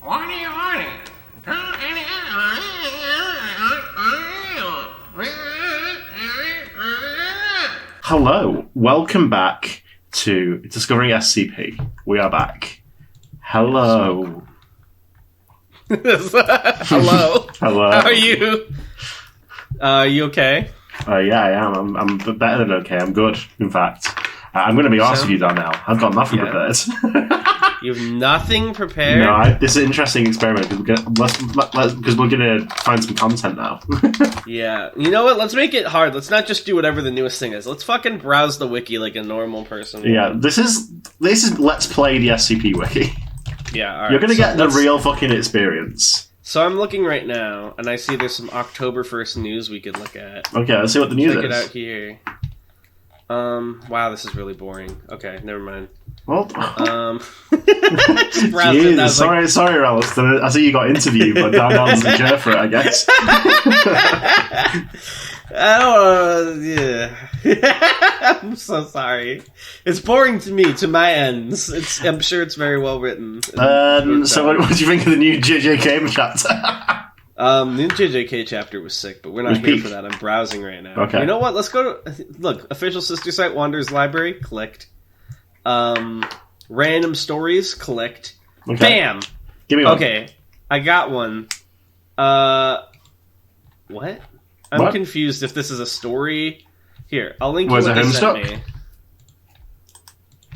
What do you want? Hello, welcome back to Discovering SCP. We are back. Hello. Hello. Hello. How are you? You okay? Yeah, I am. I'm better than okay. I'm good, in fact. I'm going to be honest with you, Darnell. I've got nothing prepared. You have nothing prepared? No, this is an interesting experiment because we're going to find some content now. Yeah. You know what? Let's make it hard. Let's not just do whatever the newest thing is. Let's fucking browse the wiki like a normal person. Yeah, this is Let's Play the SCP wiki. Yeah, alright. You're going to get the real fucking experience. So I'm looking right now, and I see there's some October 1st news we could look at. Okay, let's see what the news is. Check it out here. Wow, this is really boring. Okay, never mind. Well, just browsed it, Jesus, sorry, Alistair. I see you got interviewed, but Darnell's a jerk for it, I guess. Yeah. I'm so sorry. It's boring to me, to my ends. I'm sure it's very well written. So what do you think of the new JJK chapter? New JJK chapter was sick, but we're not here for that. I'm browsing right now. Okay. You know what? Let's go to... Look, official sister site, Wanderer's Library, clicked. Random stories, clicked. Okay. Bam! Give me one. Okay, I got one. What? I'm confused if this is a story. Here, I'll link you what they sent me.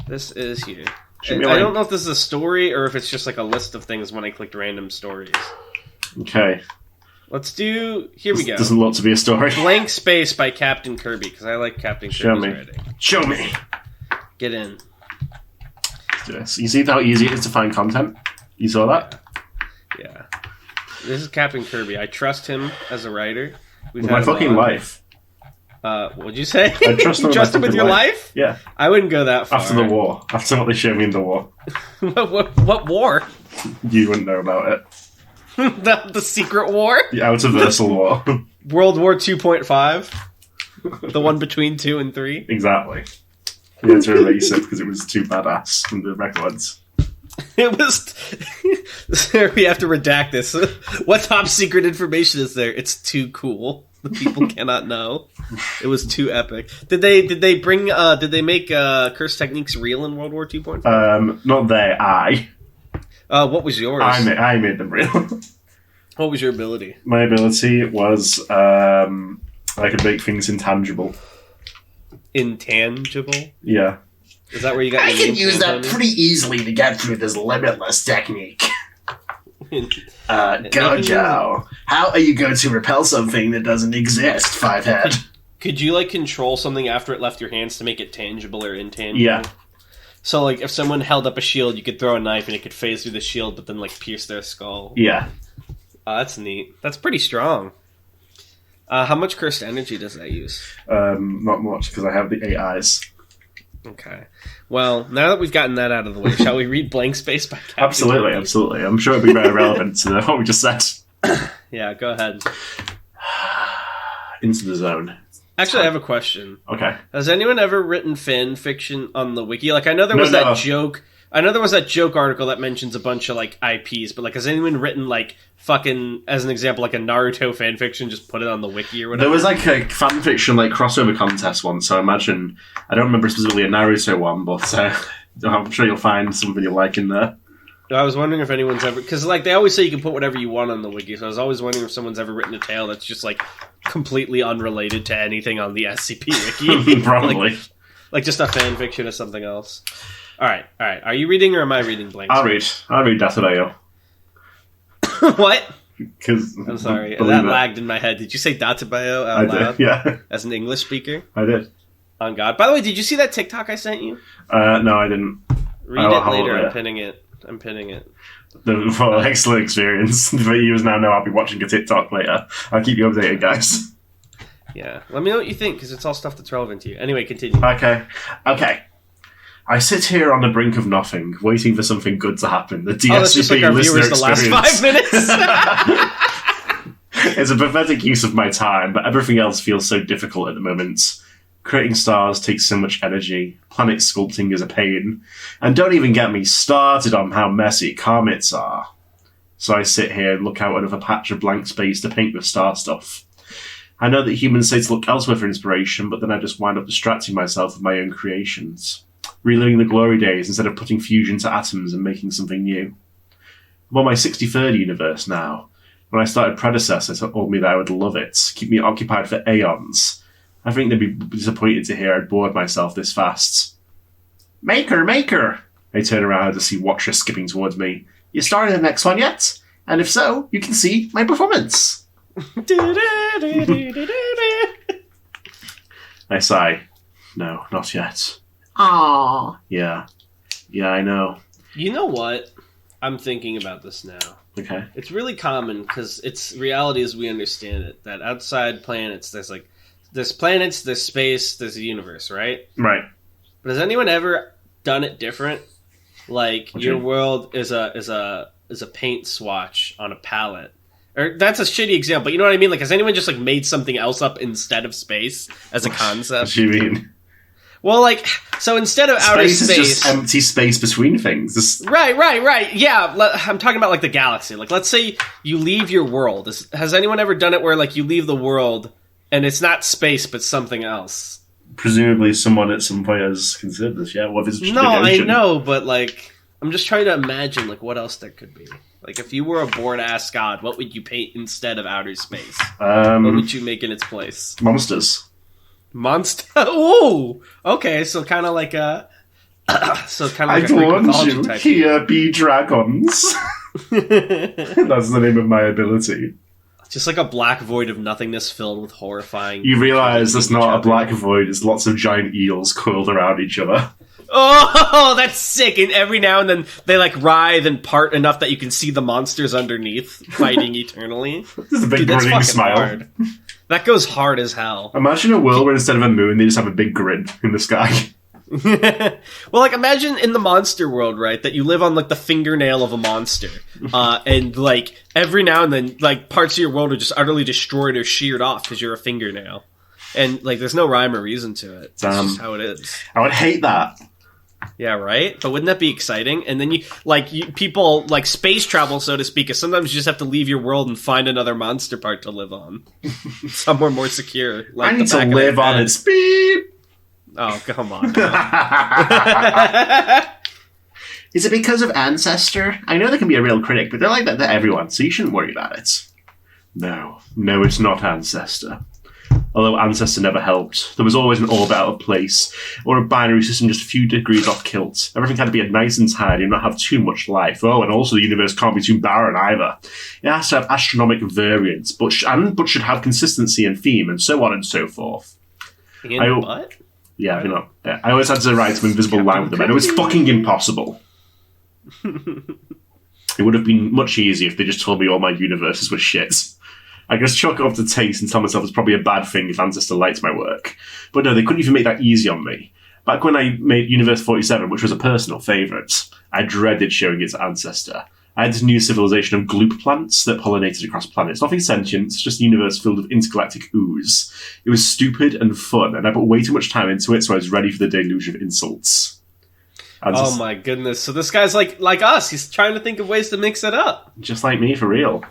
This is here. I don't know if this is a story or if it's just like a list of things when I clicked random stories. Okay. Let's do... Here we go. Doesn't look to be a story. Blank Space by Captain Kirby, because I like Captain Kirby's writing. Show me. Get in. Let's do this. You see how easy it is to find content? You saw that? Yeah. This is Captain Kirby. I trust him as a writer. With my fucking life. What'd you say? I trust you trust him with your life? Yeah. I wouldn't go that far. After the war. After what they showed me in the war. What war? You wouldn't know about it. The secret war? The Outerversal War. World War 2.5? The one between 2 and 3? Exactly. We had to erase it because it was too badass from the records. It was... We have to redact this. What top secret information is there? It's too cool. The people cannot know. It was too epic. Did they bring... did they make curse techniques real in World War 2.5? Not they. I. What was yours? I made them real. What was your ability? My ability was I could make things intangible. Intangible? Yeah. Is that where you got your I can use that pretty easily to get through this limitless technique. Gojo, how are you going to repel something that doesn't exist, Fivehead? Could you, control something after it left your hands to make it tangible or intangible? Yeah. So, if someone held up a shield, you could throw a knife and it could phase through the shield, but then, pierce their skull. Yeah. That's neat. That's pretty strong. How much cursed energy does that use? Not much, because I have the 8 eyes. Okay. Well, now that we've gotten that out of the way, shall we read Blank Space by Captain Absolutely, Kirby? absolutely. I'm sure it'll be very relevant to what we just said. Yeah, go ahead. Into the zone. Actually, I have a question. Okay. Has anyone ever written fan fiction on the wiki? I know there was that joke... I know there was that joke article that mentions a bunch of, IPs, but, has anyone written, fucking, as an example, a Naruto fanfiction, just put it on the wiki or whatever? There was, a fanfiction, crossover contest once, so I imagine... I don't remember specifically a Naruto one, but I'm sure you'll find something you like in there. I was wondering if anyone's ever... Because, they always say you can put whatever you want on the wiki, so I was always wondering if someone's ever written a tale that's just, completely unrelated to anything on the SCP wiki. Probably. Just a fanfiction or something else. Alright. Are you reading or am I reading Blank Space? I'll read Datadayo. What? Because I'm sorry, that lagged in my head. Did you say Databayo out loud? Did, yeah. As an English speaker? I did. On God. By the way, did you see that TikTok I sent you? No, I didn't. Read it later. I'm pinning it. Excellent experience. For you now know I'll be watching a TikTok later. I'll keep you updated, guys. Yeah. Let me know what you think, because it's all stuff that's relevant to you. Anyway, continue. Okay. I sit here on the brink of nothing, waiting for something good to happen. The DSCP that's just our listener viewers experience. The last 5 minutes. It's a pathetic use of my time, but everything else feels so difficult at the moment. Creating stars takes so much energy. Planet sculpting is a pain. And don't even get me started on how messy comets are. So I sit here and look out another patch of blank space to paint with star stuff. I know that humans say to look elsewhere for inspiration, but then I just wind up distracting myself with my own creations, reliving the glory days instead of putting fusion to atoms and making something new. I'm on my 63rd universe now. When I started Predecessor, they told me that I would love it, keep me occupied for aeons. I think they'd be disappointed to hear I'd bored myself this fast. Maker, Maker! I turn around to see Watcher skipping towards me. You started the next one yet? And if so, you can see my performance. I sigh. No, not yet. Aww. Yeah, I know. You know what? I'm thinking about this now. Okay. It's really common because it's reality as we understand it. That outside planets, there's planets, there's space, there's a universe, right? Right. But has anyone ever done it different? Like your world is a paint swatch on a palette. Or that's a shitty example. You know what I mean? Like, has anyone just like made something else up instead of space as a concept? What do you mean? Well, like, so instead of outer space... Space is just empty space between things. Right. Yeah, I'm talking about, like, the galaxy. Like, let's say you leave your world. Has anyone ever done it where, like, you leave the world and it's not space but something else? Presumably someone at some point has considered this, yeah? What if it's just No, a big ocean? I know, but, like, I'm just trying to imagine, like, what else there could be. Like, if you were a born-ass god, what would you paint instead of outer space? What would you make in its place? Monsters. Monster? Ooh! Okay, so kind of like a... I warned you, here be dragons. That's the name of my ability. Just like a black void of nothingness filled with horrifying... You realise there's not a black void, it's lots of giant eels coiled around each other. Oh, that's sick! And every now and then they like writhe and part enough that you can see the monsters underneath fighting eternally. This is a big grinning smile. Hard. That goes hard as hell. Imagine a world where instead of a moon, they just have a big grin in the sky. Well, like, imagine in the monster world, right, that you live on, like, the fingernail of a monster. And, like, every now and then, like, parts of your world are just utterly destroyed or sheared off because you're a fingernail. And, like, there's no rhyme or reason to it. That's just how it is. I would hate that. Yeah, right? But wouldn't that be exciting? And then people, like, space travel, so to speak, because sometimes you just have to leave your world and find another monster part to live on. Somewhere more secure. Like I need to live on its beep. Oh, come on. Is it because of Ancestor? I know they can be a real critic, but they're like that to everyone, so you shouldn't worry about it. No, it's not Ancestor. Although Ancestor never helped. There was always an orbit out of place, or a binary system just a few degrees off kilt. Everything had to be nice and tidy and not have too much life. Oh, and also the universe can't be too barren either. It has to have astronomical variance, but should have consistency and theme, and so on and so forth. What? Yeah, you know. I always had to write some invisible line with them, and it was fucking impossible. It would have been much easier if they just told me all my universes were shit. I could just chalk it up to taste and tell myself it's probably a bad thing if Ancestor liked my work. But no, they couldn't even make that easy on me. Back when I made Universe 47, which was a personal favourite, I dreaded showing it to Ancestor. I had this new civilization of gloop plants that pollinated across planets. Nothing sentient, just a universe filled with intergalactic ooze. It was stupid and fun, and I put way too much time into it, so I was ready for the deluge of insults. Oh my goodness. So this guy's like us. He's trying to think of ways to mix it up. Just like me, for real.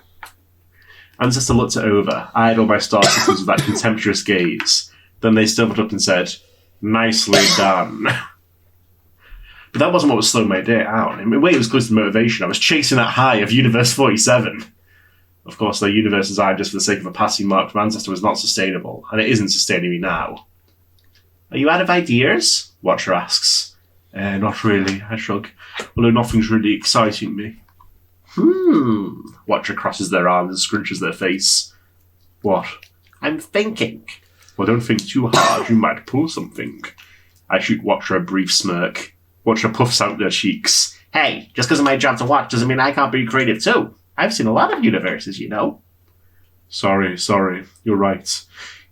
Ancestor looked it over, eyed all my star systems with that contemptuous gaze. Then they stood up and said, "Nicely done." But that wasn't what was slowing my day out. In a way, it was close to motivation. I was chasing that high of Universe 47. Of course, the universe designed just for the sake of a passing mark from Ancestor was not sustainable, and it isn't sustaining me now. "Are you out of ideas?" Watcher asks. Not really, I shrug. Although nothing's really exciting me. Watcher crosses their arms and scrunches their face. What? I'm thinking. Well, don't think too hard, you might pull something. I shoot Watcher a brief smirk. Watcher puffs out their cheeks. Hey, just because of my job to watch doesn't mean I can't be creative too. I've seen a lot of universes, you know. Sorry, you're right.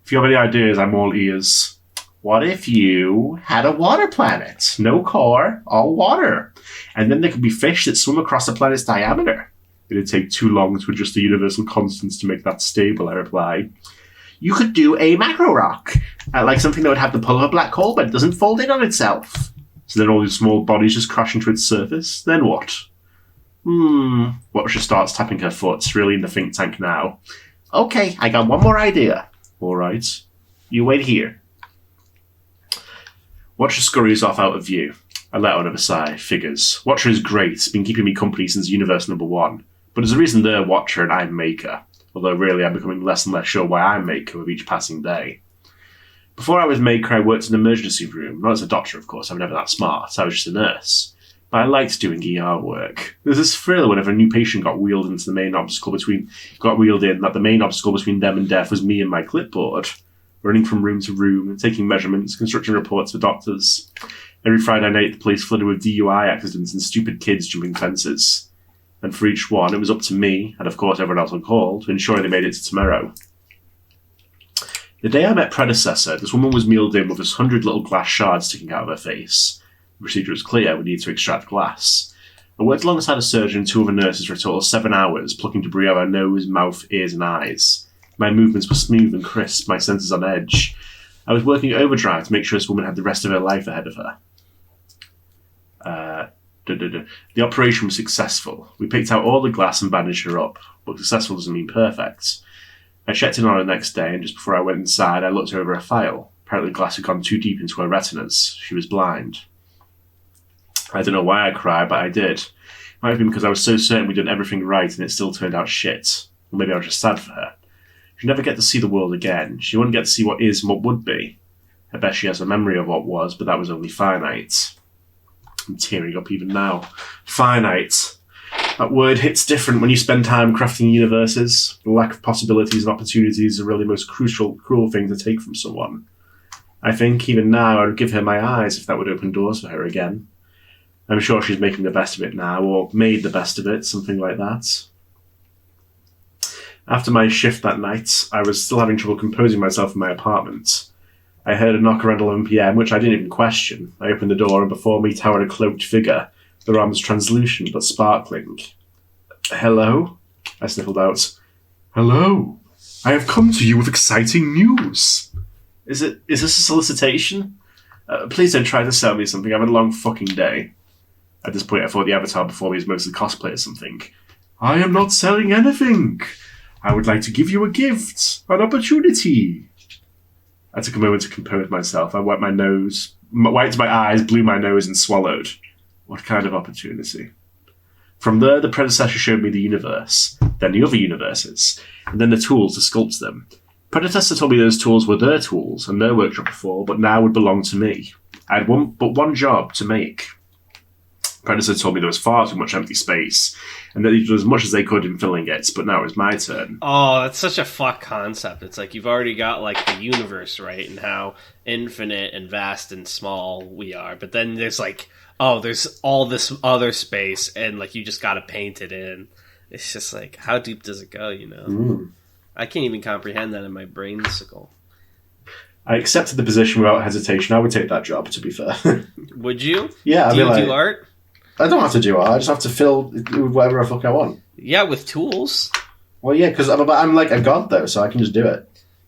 If you have any ideas, I'm all ears. What if you had a water planet? No core, all water. And then there could be fish that swim across the planet's diameter. It'd take too long to adjust the universal constants to make that stable, I reply. You could do a macro rock. Like something that would have the pull of a black hole, but it doesn't fold in on itself. So then all these small bodies just crash into its surface? Then what? Watcher starts tapping her foot, really in the think tank now. Okay, I got one more idea. All right. You wait here. Watcher scurries off out of view. I let out another sigh. Figures. Watcher is great. It's been keeping me company since universe number 1. But there's a reason they're Watcher and I'm Maker. Although really I'm becoming less and less sure why I'm Maker with each passing day. Before I was Maker, I worked in an emergency room. Not as a doctor, of course. I'm never that smart. I was just a nurse. But I liked doing ER work. There's this thrill whenever a new patient got wheeled in that the main obstacle between them and death was me and my clipboard. Running from room to room, taking measurements, constructing reports for doctors. Every Friday night, the place flooded with DUI accidents and stupid kids jumping fences. And for each one, it was up to me, and of course everyone else on call, to ensure they made it to tomorrow. The day I met Predecessor, this woman was mealed in with 100 little glass shards sticking out of her face. The procedure was clear, we needed to extract glass. I worked alongside a surgeon and 2 other nurses for a total of 7 hours, plucking debris out of her nose, mouth, ears and eyes. My movements were smooth and crisp, my senses on edge. I was working overdrive to make sure this woman had the rest of her life ahead of her. The operation was successful. We picked out all the glass and bandaged her up, but successful doesn't mean perfect. I checked in on her the next day, and just before I went inside, I looked over her file. Apparently the glass had gone too deep into her retinas. She was blind. I don't know why I cried, but I did. It might have been because I was so certain we'd done everything right and it still turned out shit. Or maybe I was just sad for her. She'd never get to see the world again. She wouldn't get to see what is and what would be. I bet she has a memory of what was, but that was only finite. I'm tearing up even now. Finite. That word hits different when you spend time crafting universes. The lack of possibilities and opportunities are really the most cruel thing to take from someone. I think, even now, I would give her my eyes if that would open doors for her again. I'm sure she's making the best of it now, or made the best of it, something like that. After my shift that night, I was still having trouble composing myself in my apartment. I heard a knock around 11 p.m, which I didn't even question. I opened the door, and before me towered a cloaked figure, their arms translucent but sparkling. Hello? I sniffled out. Hello? I have come to you with exciting news. Is this a solicitation? Please don't try to sell me something. I've had a long fucking day. At this point, I thought the avatar before me was mostly cosplay or something. I am not selling anything. I would like to give you a gift, an opportunity. I took a moment to compose myself. I wiped my eyes, blew my nose, and swallowed. What kind of opportunity? From there, the predecessor showed me the universe, then the other universes, and then the tools to sculpt them. Predecessor told me those tools were their tools and their workshop before, but now would belong to me. I had one job to make. Predecessor told me there was far too much empty space, and that they did as much as they could in filling it, but now it was my turn. Oh, that's such a fuck concept. It's like you've already got like the universe, right, and how infinite and vast and small we are, but then there's like, oh, there's all this other space, and like you just gotta paint it in. It's just like, how deep does it go, you know? I can't even comprehend that in my brainsicle. I accepted the position without hesitation. I would take that job, to be fair. Would you? Yeah. Do you do art? I don't have to do art. I just have to fill with whatever the fuck I want. Yeah, with tools. Well, yeah, because I'm like a god, though, so I can just do it.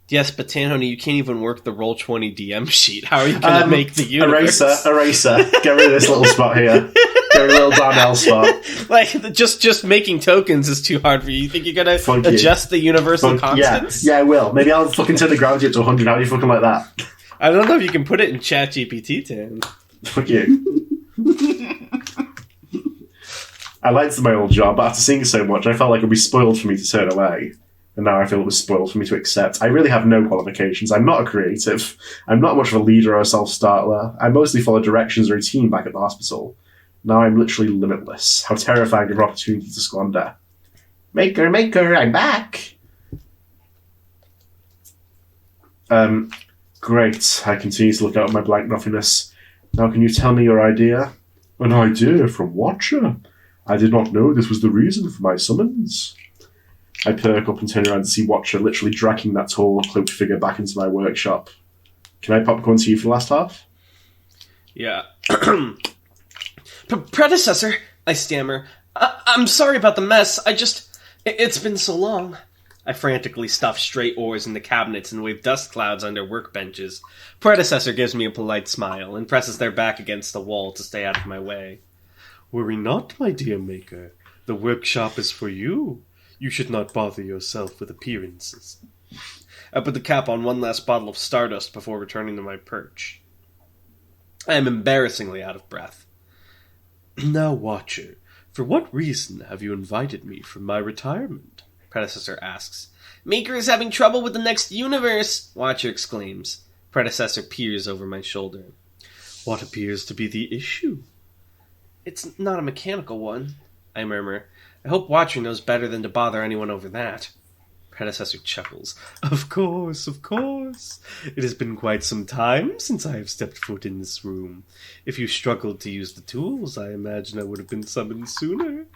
Yes, but Tanhoney, you can't even work the Roll20 DM sheet. How are you going to make the universe? Eraser. Get rid of this little spot here. Get rid of the little Darnell spot. Like, just making tokens is too hard for you. You think you're going to adjust the universal constants? Yeah, I will. Maybe I'll fucking turn the gravity up to 100. How do you fucking like that? I don't know if you can put it in ChatGPT, Tan. Fuck you. I liked my old job, but after seeing so much, I felt like it would be spoiled for me to turn away. And now I feel it was spoiled for me to accept. I really have no qualifications. I'm not a creative. I'm not much of a leader or a self-starter. I mostly follow directions or a team back at the hospital. Now I'm literally limitless. How terrifying of an opportunity to squander. Maker, I'm back! Great. I continue to look out at my blank nothingness. Now can you tell me your idea? An idea from Watcher? I did not know this was the reason for my summons. I perk up and turn around to see Watcher literally dragging that tall, cloaked figure back into my workshop. Can I popcorn to you for the last half? Yeah. Predecessor, I stammer. I'm sorry about the mess. It's been so long. I frantically stuff straight oars into cabinets and wave dust clouds under workbenches. Predecessor gives me a polite smile and presses their back against the wall to stay out of my way. Worry not, my dear Maker. The workshop is for you. You should not bother yourself with appearances. I put the cap on one last bottle of Stardust before returning to my perch. I am embarrassingly out of breath. Now, Watcher, for what reason have you invited me from my retirement? Predecessor asks. Maker is having trouble with the next universe, Watcher exclaims. Predecessor peers over my shoulder. What appears to be the issue? It's not a mechanical one, I murmur. I hope Watcher knows better than to bother anyone over that. Predecessor chuckles. Of course, of course. It has been quite some time since I have stepped foot in this room. If you struggled to use the tools, I imagine I would have been summoned sooner.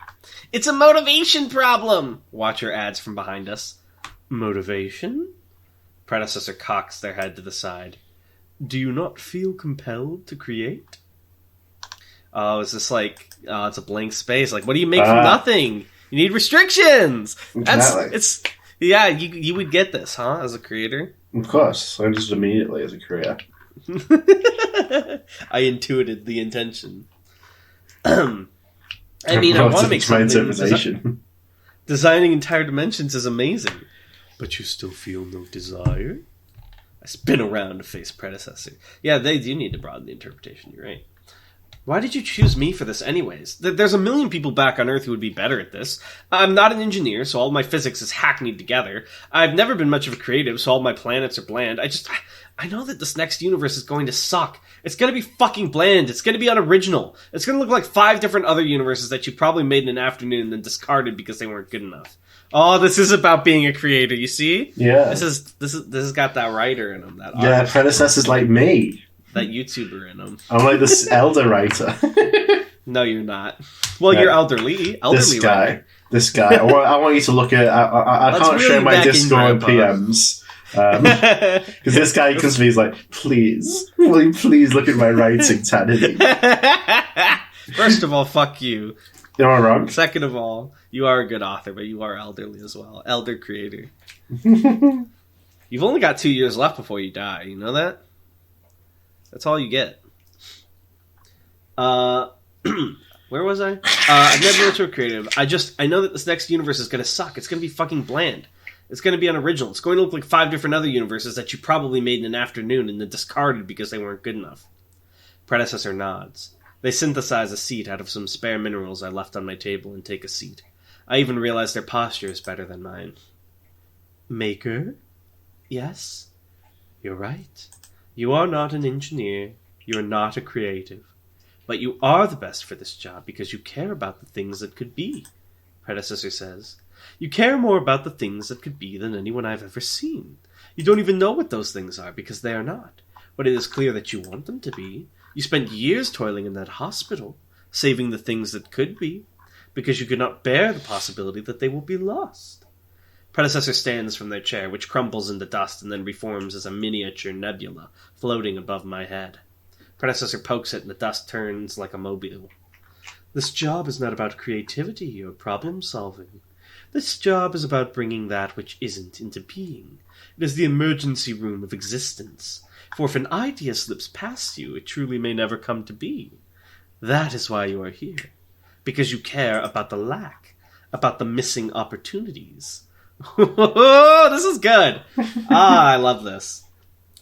It's a motivation problem, Watcher adds from behind us. Motivation? Predecessor cocks their head to the side. Do you not feel compelled to create? Oh, is this like, it's a blank space. Like, what do you make from nothing? You need restrictions! Yeah, you would get this, huh, as a creator? Of course. I just immediately as a creator. I intuited the intention. I mean, I want to make something. Designing entire dimensions is amazing. But you still feel no desire? I spin around to face Predecessor. Yeah, they do need to broaden the interpretation, you're right. Why did you choose me for this anyways? There's a million people back on Earth who would be better at this. I'm not an engineer, so all my physics is hackneyed together. I've never been much of a creative, so all my planets are bland. I know that this next universe is going to suck. It's going to be fucking bland. It's going to be unoriginal. It's going to look like 5 different other universes that you probably made in an afternoon and then discarded because they weren't good enough. Oh, this is about being a creator, you see? Yeah. This has got that writer in him. That artist. Predecessor's like me. That YouTuber in him. I'm like this elder writer. No, you're not. Well, you're elderly. This guy. I want you to look at... I can't really show my Discord PMs. Because this guy comes to me, he's like, please, will you please look at my writing, Tanity? First of all, fuck you. You're wrong. Second of all, you are a good author, but you are elderly as well. Elder creator. You've only got 2 years left before you die. You know that? That's all you get. Where was I? I've never been to a creative. I know that this next universe is going to suck. It's going to be fucking bland. It's going to be unoriginal. It's going to look like 5 different other universes that you probably made in an afternoon and then discarded because they weren't good enough. Predecessor nods. They synthesize a seat out of some spare minerals I left on my table and take a seat. I even realize their posture is better than mine. Maker? Yes? You're right. You are not an engineer. You are not a creative. But you are the best for this job because you care about the things that could be, Predecessor says. You care more about the things that could be than anyone I've ever seen. You don't even know what those things are because they are not. But it is clear that you want them to be. You spent years toiling in that hospital, saving the things that could be, because you could not bear the possibility that they will be lost. Predecessor stands from their chair, which crumbles into dust and then reforms as a miniature nebula floating above my head. Predecessor pokes it and the dust turns like a mobile. This job is not about creativity or problem-solving. This job is about bringing that which isn't into being. It is the emergency room of existence. For if an idea slips past you, it truly may never come to be. That is why you are here. Because you care about the lack, about the missing opportunities. This is good. I love this.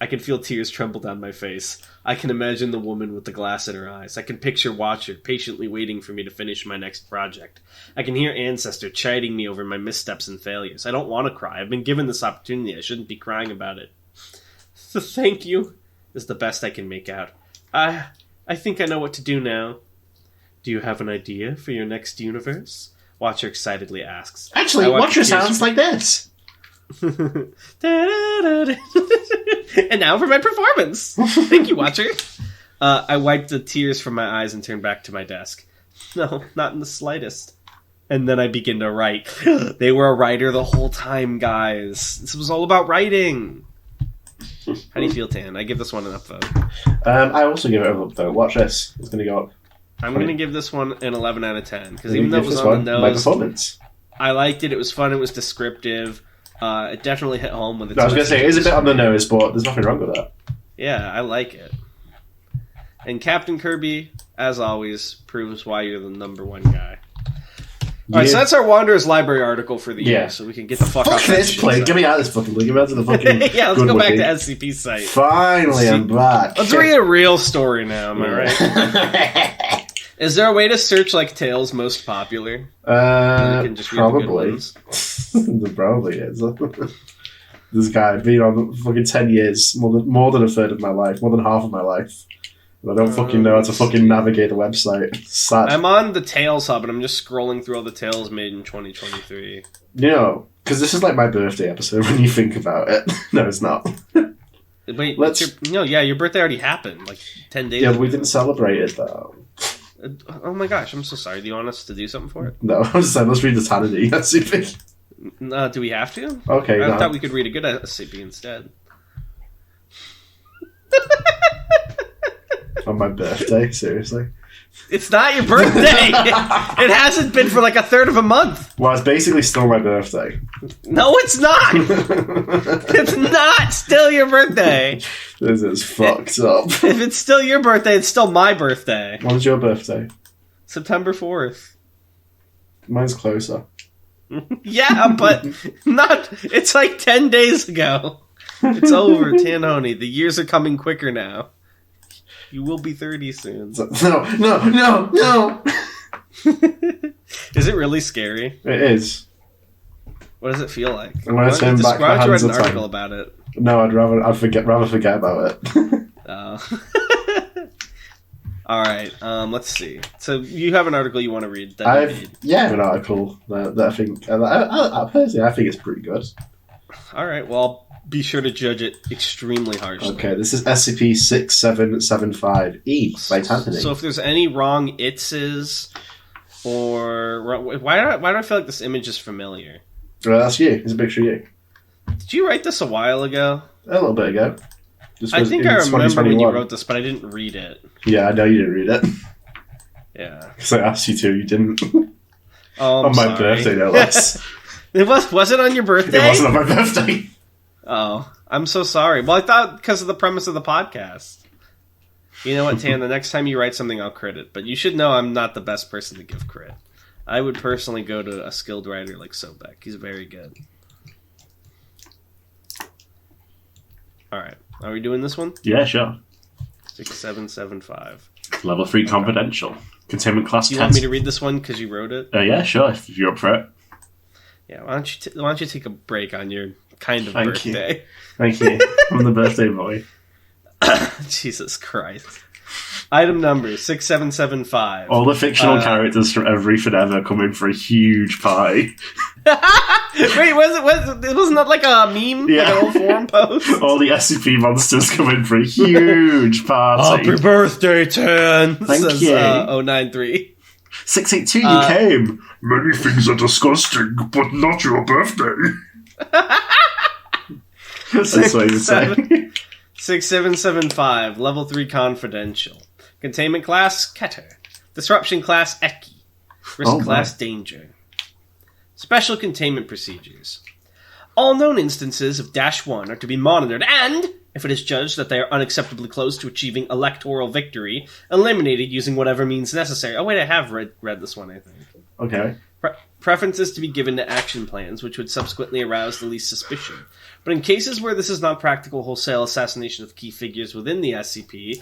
I can feel tears tremble down my face. I can imagine the woman with the glass in her eyes. I can picture Watcher patiently waiting for me to finish my next project. I can hear Ancestor chiding me over my missteps and failures. I don't want to cry. I've been given this opportunity. I shouldn't be crying about it. So thank you is the best I can make out. I think I know what to do now. Do you have an idea for your next universe? Watcher excitedly asks. Actually, Watcher sounds like this. And now for my performance. Thank you, Watcher. I wiped the tears from my eyes and turned back to my desk. No, not in the slightest. And then I begin to write. They were a writer the whole time, guys. This was all about writing. How do you feel, Tan? I give this one an upvote. I also give it an upvote. Watch this. It's going to go up. I'm going to give this one an 11 out of 10. Because even though it was on the nose, my performance. I liked it. It was fun. It was descriptive. It definitely hit home with it. I was going to say, it is a bit on the nose, but there's nothing wrong with that. Yeah, I like it. And Captain Kirby, as always, proves why you're the number one guy. Alright, so that's our Wanderer's Library article for the year, Yeah. so we can get the fuck Fuck off that this shit place. site. Get me out of this fucking league. Get me out of the fucking. Yeah, let's good go back wiki. to SCP site. Finally, I'm back. Let's read a real story now, am I right? Is there a way to search, like, Tales most popular? And you can just read the good Probably. ones? There probably is. This guy been on fucking 10 years, more than a third of my life, more than half of my life. And I don't fucking know how to fucking navigate the website. Sad. I'm on the Tales hub, and I'm just scrolling through all the Tales made in 2023. You know, because this is like my birthday episode when you think about it. No, it's not. Wait, Let's- your birthday already happened, like 10 days Yeah, ago. but we didn't celebrate it though. Oh my gosh, I'm so sorry. Do you want us to do something for it? No, I was just saying, let's read the Tanady SCP. Do we have to? Okay, I no. thought we could read a good SCP instead. On my birthday, seriously. It's not your birthday! It hasn't been for like a third of a month! Well, it's basically still my birthday. No, it's not! It's not still your birthday! This is fucked up. If it's still your birthday, it's still my birthday. When's your birthday? September 4th. Mine's closer. Yeah, but not. It's like 10 days ago. It's over, Tanhoney. The years are coming quicker now. You will be 30 soon. No! Is it really scary? It is. What does it feel like? I'm gonna turn back the Why don't you write hands an of time. article about it? No, rather forget about it. Alright, let's see. So you have an article you want to read that you made. Yeah, an article that I think, I personally, I think it's pretty good. Alright, well, I'll be sure to judge it extremely harshly. Okay, this is SCP-6775-E by Tanthony. So if there's any wrong itses, or why do I feel like this image is familiar? Well, that's you. It's a picture of you. Did you write this a while ago? A little bit ago. This I was think in I remember when you 2021. wrote this, but I didn't read it. Yeah, I know you didn't read it. Yeah. Because I asked you to, you didn't. Oh, I'm On my sorry. birthday, no less. Was it on your birthday? It wasn't on my birthday. Oh, I'm so sorry. Well, I thought because of the premise of the podcast. You know what, Tan? The next time you write something, I'll crit it. But you should know I'm not the best person to give crit. I would personally go to a skilled writer like Sobek. He's very good. Alright. Are we doing this one? Yeah, sure. 6775. Level 3 confidential. Containment class Do you 10. want me to read this one because you wrote it? Yeah, sure, if you're up for it. Yeah, why don't you take a break on your kind of Thank you. birthday? Thank you. I'm the birthday boy. Jesus Christ. Item number 6775. All the fictional characters from Everything Ever come in for a huge pie. Wait, wasn't that like a meme? Yeah. Like an old forum post? All the SCP monsters come in for a huge party. Happy birthday, Tan! Thank says, you. 093. 682, you came. Many things are disgusting, but not your birthday. That's what you say. 6775. Level 3 confidential. Containment class, Keter. Disruption class, Eki. Risk class, Danger. Special containment procedures. All known instances of -1 are to be monitored and, if it is judged that they are unacceptably close to achieving electoral victory, eliminated using whatever means necessary. Oh wait, I have read this one, I think. Okay. Preferences to be given to action plans, which would subsequently arouse the least suspicion. But in cases where this is not practical, wholesale assassination of key figures within the SCP,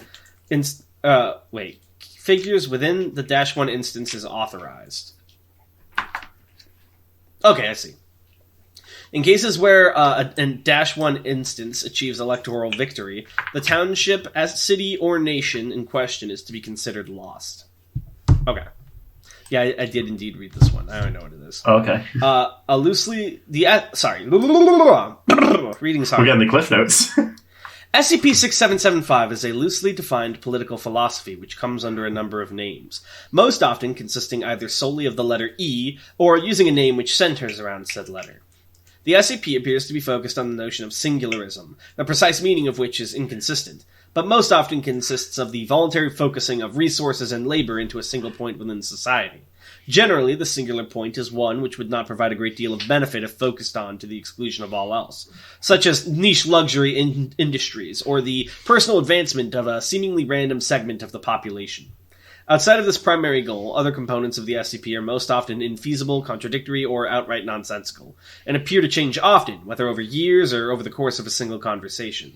figures within the -1 instance is authorized. Okay, I see. In cases where a -1 instance achieves electoral victory, the township, as city, or nation in question is to be considered lost. Okay. Yeah, I did indeed read this one. I don't know what it is. Okay. Reading We're sorry. getting the cliff notes. SCP-6775 is a loosely defined political philosophy which comes under a number of names, most often consisting either solely of the letter E or using a name which centers around said letter. The SCP appears to be focused on the notion of singularism, the precise meaning of which is inconsistent, but most often consists of the voluntary focusing of resources and labor into a single point within society. Generally, the singular point is one which would not provide a great deal of benefit if focused on to the exclusion of all else, such as niche luxury industries or the personal advancement of a seemingly random segment of the population. Outside of this primary goal, other components of the SCP are most often infeasible, contradictory, or outright nonsensical, and appear to change often, whether over years or over the course of a single conversation.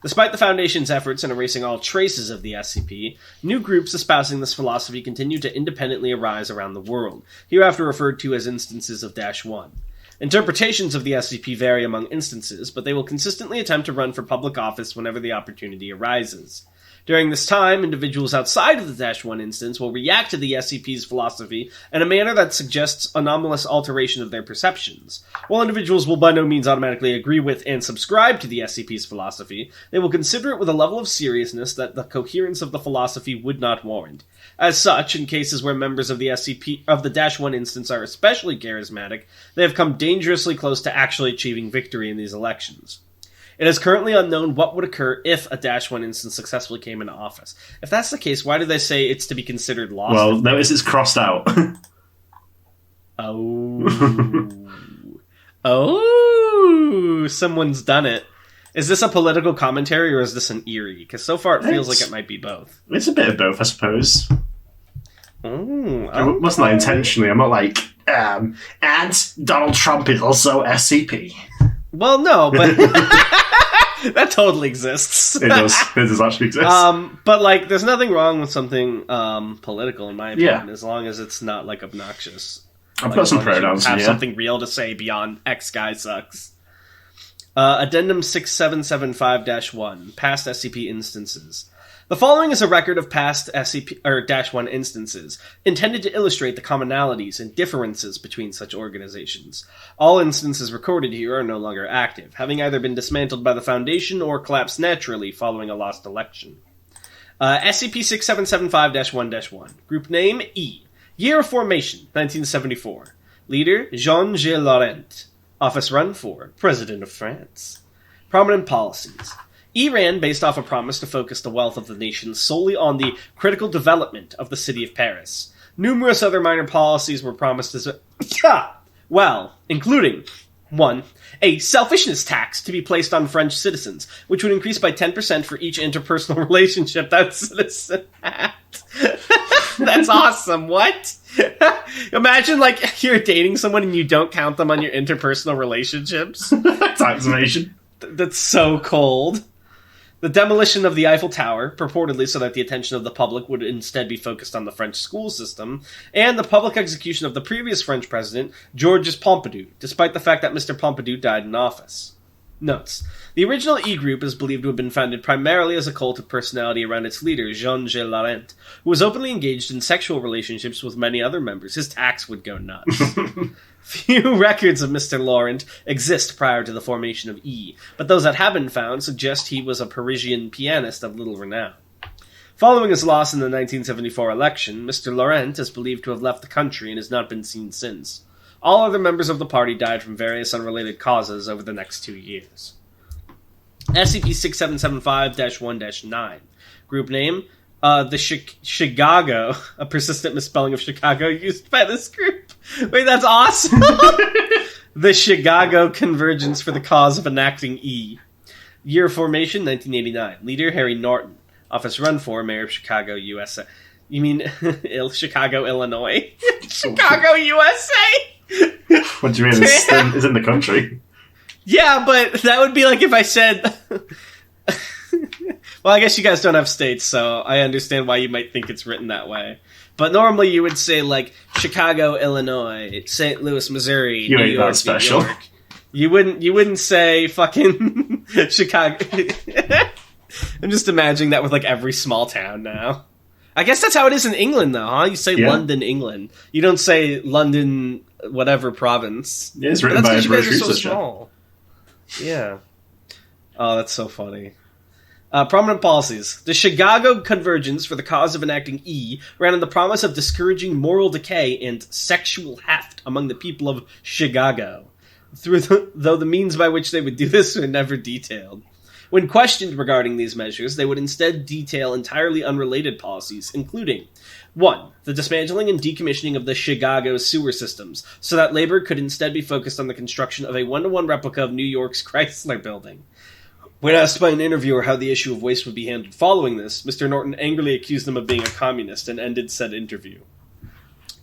Despite the Foundation's efforts in erasing all traces of the SCP, new groups espousing this philosophy continue to independently arise around the world, hereafter referred to as instances of -1. Interpretations of the SCP vary among instances, but they will consistently attempt to run for public office whenever the opportunity arises. During this time, individuals outside of the -1 instance will react to the SCP's philosophy in a manner that suggests anomalous alteration of their perceptions. While individuals will by no means automatically agree with and subscribe to the SCP's philosophy, they will consider it with a level of seriousness that the coherence of the philosophy would not warrant. As such, in cases where members of the SCP of the -1 instance are especially charismatic, they have come dangerously close to actually achieving victory in these elections. It is currently unknown what would occur if a -1 instance successfully came into office. If that's the case, why do they say it's to be considered lost? Well, notice it's crossed out. Oh. Oh, someone's done it. Is this a political commentary or is this an eerie? Because so far it feels like it might be both. It's a bit of both, I suppose. Oh, I wasn't that intentionally. I'm not like, and Donald Trump is also SCP. Well, no, but that totally exists. It does. It does actually exist. But like, there's nothing wrong with something political, in my opinion, Yeah. as long as it's not like obnoxious. I've Like, got some as long as you pronouns in have here. something real to say beyond X guy sucks. Addendum 6775-1, past SCP instances. The following is a record of past SCP or -1 instances, intended to illustrate the commonalities and differences between such organizations. All instances recorded here are no longer active, having either been dismantled by the Foundation or collapsed naturally following a lost election. SCP-6775-1-1. Group name E. Year of formation 1974. Leader Jean G. Laurent. Office run for President of France. Prominent policies. E ran based off a promise to focus the wealth of the nation solely on the critical development of the city of Paris. Numerous other minor policies were promised as including 1. A selfishness tax to be placed on French citizens, which would increase by 10% for each interpersonal relationship that citizen had. That's awesome. What? Imagine, like, you're dating someone and you don't count them on your interpersonal relationships. Tax evasion. That's so cold. The demolition of the Eiffel Tower, purportedly so that the attention of the public would instead be focused on the French school system, and the public execution of the previous French president, Georges Pompidou, despite the fact that Mr. Pompidou died in office. Notes. The original E-Group is believed to have been founded primarily as a cult of personality around its leader, Jean G. Laurent, who was openly engaged in sexual relationships with many other members. His tax would go nuts. Few records of Mr. Laurent exist prior to the formation of E, but those that have been found suggest he was a Parisian pianist of little renown. Following his loss in the 1974 election, Mr. Laurent is believed to have left the country and has not been seen since. All other members of the party died from various unrelated causes over the next 2 years. SCP-6775-1-9. Group name, the Chicago, a persistent misspelling of Chicago used by this group. Wait, that's awesome! The Chicago Convergence for the Cause of Enacting E. Year of formation, 1989. Leader, Harry Norton. Office run for Mayor of Chicago, USA. You mean Chicago, Illinois? Chicago, USA! What do you mean? It's in the country. Yeah, but that would be like if I said... Well, I guess you guys don't have states, so I understand why you might think it's written that way. But normally you would say, like, Chicago, Illinois, St. Louis, Missouri, You New ain't York, that special. New York. You wouldn't say fucking Chicago. I'm just imagining that with, like, every small town now. I guess that's how it is in England, though, huh? You say London, England. You don't say London, whatever province. Yeah, it's written That's by a because you British guys are so researcher. small. Yeah. Oh, that's so funny. Prominent policies. The Chicago Convergence for the Cause of Enacting E ran on the promise of discouraging moral decay and sexual heft among the people of Chicago, though the means by which they would do this were never detailed. When questioned regarding these measures, they would instead detail entirely unrelated policies, including 1. The dismantling and decommissioning of the Chicago sewer systems, so that labor could instead be focused on the construction of a 1-to-1 replica of New York's Chrysler Building. When asked by an interviewer how the issue of waste would be handled following this, Mr. Norton angrily accused him of being a communist and ended said interview.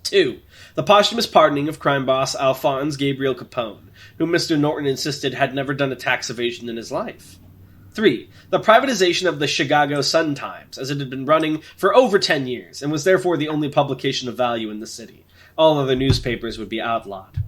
2. The posthumous pardoning of crime boss Alphonse Gabriel Capone, whom Mr. Norton insisted had never done a tax evasion in his life. 3. The privatization of the Chicago Sun-Times, as it had been running for over 10 years, and was therefore the only publication of value in the city. All other newspapers would be outlawed.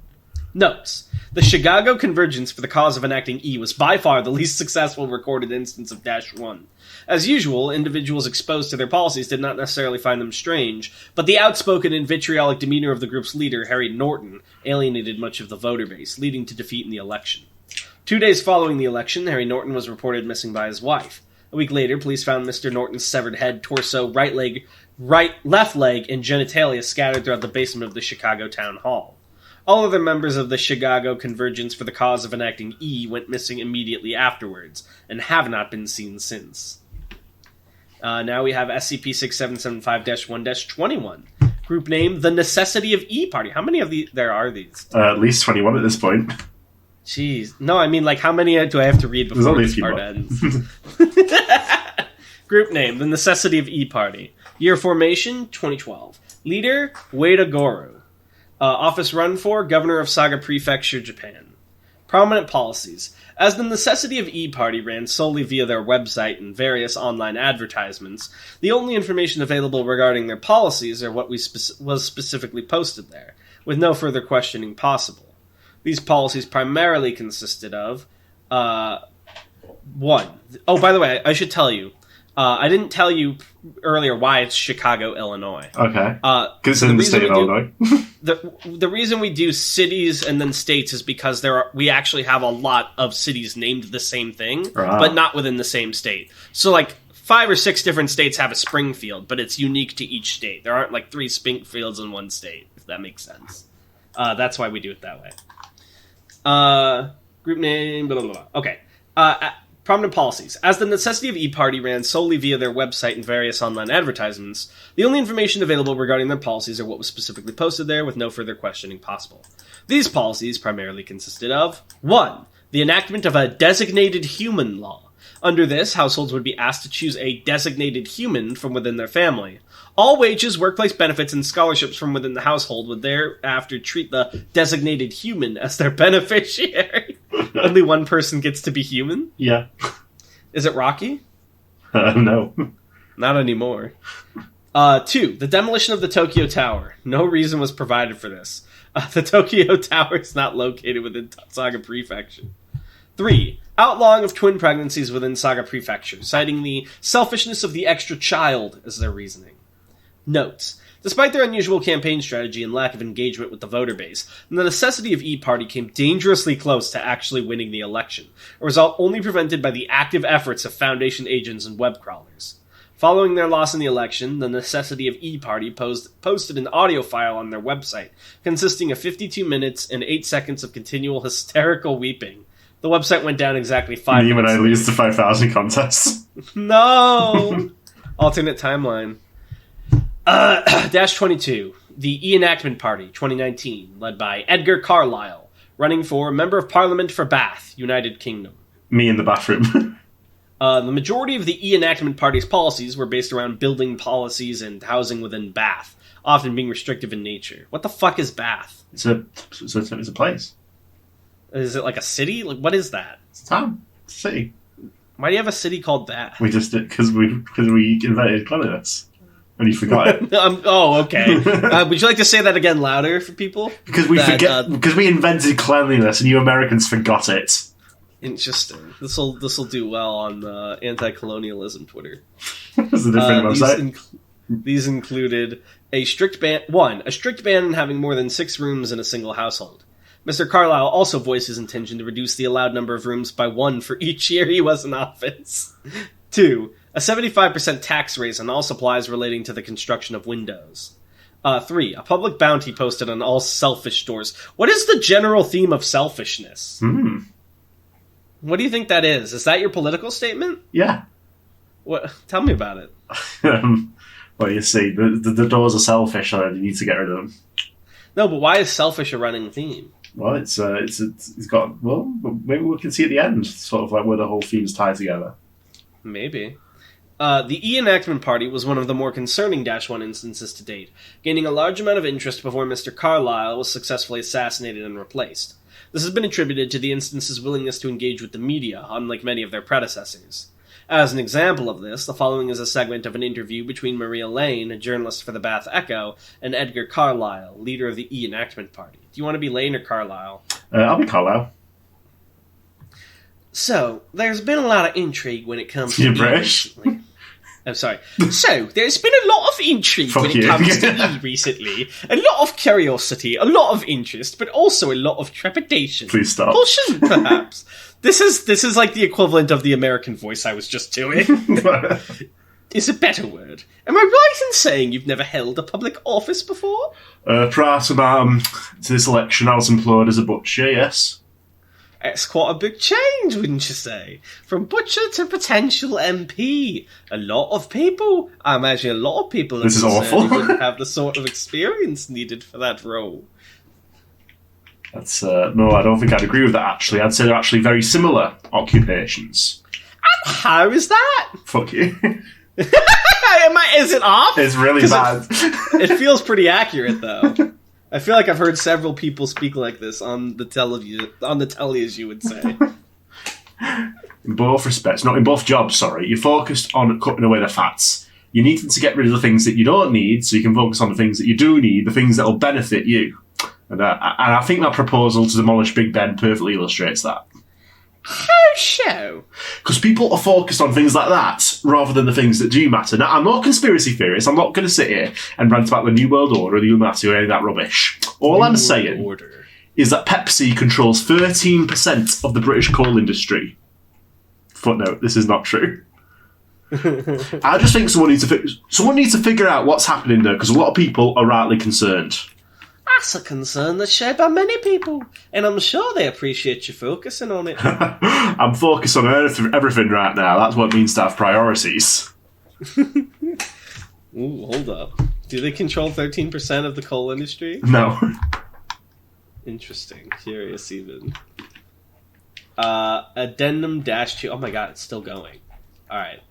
Notes. The Chicago Convergence for the cause of enacting E was by far the least successful recorded instance of -1. As usual, individuals exposed to their policies did not necessarily find them strange, but the outspoken and vitriolic demeanor of the group's leader, Harry Norton, alienated much of the voter base, leading to defeat in the election. 2 days following the election, Harry Norton was reported missing by his wife. A week later, police found Mr. Norton's severed head, torso, left leg, and genitalia scattered throughout the basement of the Chicago Town Hall. All other members of the Chicago Convergence for the cause of enacting E went missing immediately afterwards, and have not been seen since. Now we have SCP-6775-1-21. Group name, The Necessity of E Party. How many of there are these? At least 21 at this point. Jeez. No, I mean, like, how many do I have to read before this part ends? Group name, The Necessity of E Party. Year formation, 2012. Leader, Ueda Goro. Office run for, Governor of Saga Prefecture, Japan. Prominent policies. As the Necessity of E-Party ran solely via their website and various online advertisements, the only information available regarding their policies are what was specifically posted there, with no further questioning possible. These policies primarily consisted of, 1. Oh, by the way, I should tell you, I didn't tell you earlier why it's Chicago, Illinois. Okay. Because it's in the state of Illinois. The reason we do cities and then states is because we actually have a lot of cities named the same thing, but not within the same state. So, like, 5 or 6 different states have a Springfield, but it's unique to each state. There aren't, like, 3 Springfields in one state, if that makes sense. That's why we do it that way. Group name, blah, blah, blah. Okay. Prominent policies. As the Necessity of E-Party ran solely via their website and various online advertisements, the only information available regarding their policies are what was specifically posted there, with no further questioning possible. These policies primarily consisted of 1. The enactment of a designated human law. Under this, households would be asked to choose a designated human from within their family. All wages, workplace benefits, and scholarships from within the household would thereafter treat the designated human as their beneficiary. Only one person gets to be human? Yeah. Is it Rocky? No. Not anymore. 2. The demolition of the Tokyo Tower. No reason was provided for this. The Tokyo Tower is not located within Saga Prefecture. 3. Outlawing of twin pregnancies within Saga Prefecture, citing the selfishness of the extra child as their reasoning. Notes. Despite their unusual campaign strategy and lack of engagement with the voter base, the Necessity of E-Party came dangerously close to actually winning the election, a result only prevented by the active efforts of Foundation agents and web crawlers. Following their loss in the election, the Necessity of E-Party posted an audio file on their website, consisting of 52 minutes and 8 seconds of continual hysterical weeping. The website went down exactly 5 minutes. Me when I lose the 5,000 contest. No! Alternate timeline. Dash 22. The E-Enactment Party, 2019, led by Edgar Carlisle, running for Member of Parliament for Bath, United Kingdom. Me in the bathroom. The majority of the E-Enactment Party's policies were based around building policies and housing within Bath, often being restrictive in nature. What the fuck is Bath? It's a place. Is it like a city? Like, what is that? It's a town. It's a city. Why do you have a city called Bath? We just did because we invented cleanliness. And you forgot it. Oh, okay. Would you like to say that again louder for people? Because because we invented cleanliness and you Americans forgot it. Interesting. This'll do well on anti-colonialism Twitter. That's a different website. These included a strict ban on having more than 6 rooms in a single household. Mr. Carlisle also voiced his intention to reduce the allowed number of rooms by 1 for each year he was in office. 2. A 75% tax raise on all supplies relating to the construction of windows. 3. A public bounty posted on all selfish stores. What is the general theme of selfishness? What do you think that is? Is that your political statement? Yeah. What? Tell me about it. Well, you see, the doors are selfish, so you need to get rid of them. No, but why is selfish a running theme? Well, it's got, well, maybe we can see at the end, sort of like where the whole themes tie together. Maybe. The E-enactment party was one of the more concerning Dash-1 instances to date, gaining a large amount of interest before Mr. Carlyle was successfully assassinated and replaced. This has been attributed to the instance's willingness to engage with the media, unlike many of their predecessors. As an example of this, the following is a segment of an interview between Maria Lane, a journalist for the Bath Echo, and Edgar Carlyle, leader of the E-enactment party. Do you want to be Lane or Carlyle? I'll be Carlyle. So, there's been a lot of intrigue when it comes You're to British? recently. I'm sorry. So, there's been a lot of intrigue Fuck when you. it comes to E recently. A lot of curiosity, a lot of interest, but also a lot of trepidation. Please stop. Caution, perhaps. This is like the equivalent of the American voice I was just doing. Is a better word. Am I right in saying you've never held a public office before? Prior to this election, I was employed as a butcher, yes. It's quite a big change, wouldn't you say? From butcher to potential MP. A lot of people, I imagine a lot of people This is awful. wouldn't have the sort of experience needed for that role. That's no, I don't think I'd agree with that, actually. I'd say they're actually very similar occupations. And how is that? Fuck you. Is it off? It's really bad. It feels pretty accurate, though. I feel like I've heard several people speak like this on the telly, as you would say. In both respects, not in both jobs, sorry, you're focused on cutting away the fats. You need to get rid of the things that you don't need so you can focus on the things that you do need, the things that will benefit you. And I think that proposal to demolish Big Ben perfectly illustrates that. How so? Because people are focused on things like that rather than the things that do matter. Now, I'm not a conspiracy theorist. I'm not going to sit here and rant about the New World Order or the Illuminati or any of that rubbish. All I'm saying is that Pepsi controls 13% of the British coal industry. Footnote, this is not true. I just think someone needs to figure out what's happening there, because a lot of people are rightly concerned. That's a concern that's shared by many people, and I'm sure they appreciate you focusing on it. I'm focused on everything right now. That's what it means to have priorities. Ooh, hold up. Do they control 13% of the coal industry? No. Interesting. Curious, even. Addendum -2. Oh my god, it's still going. Alright.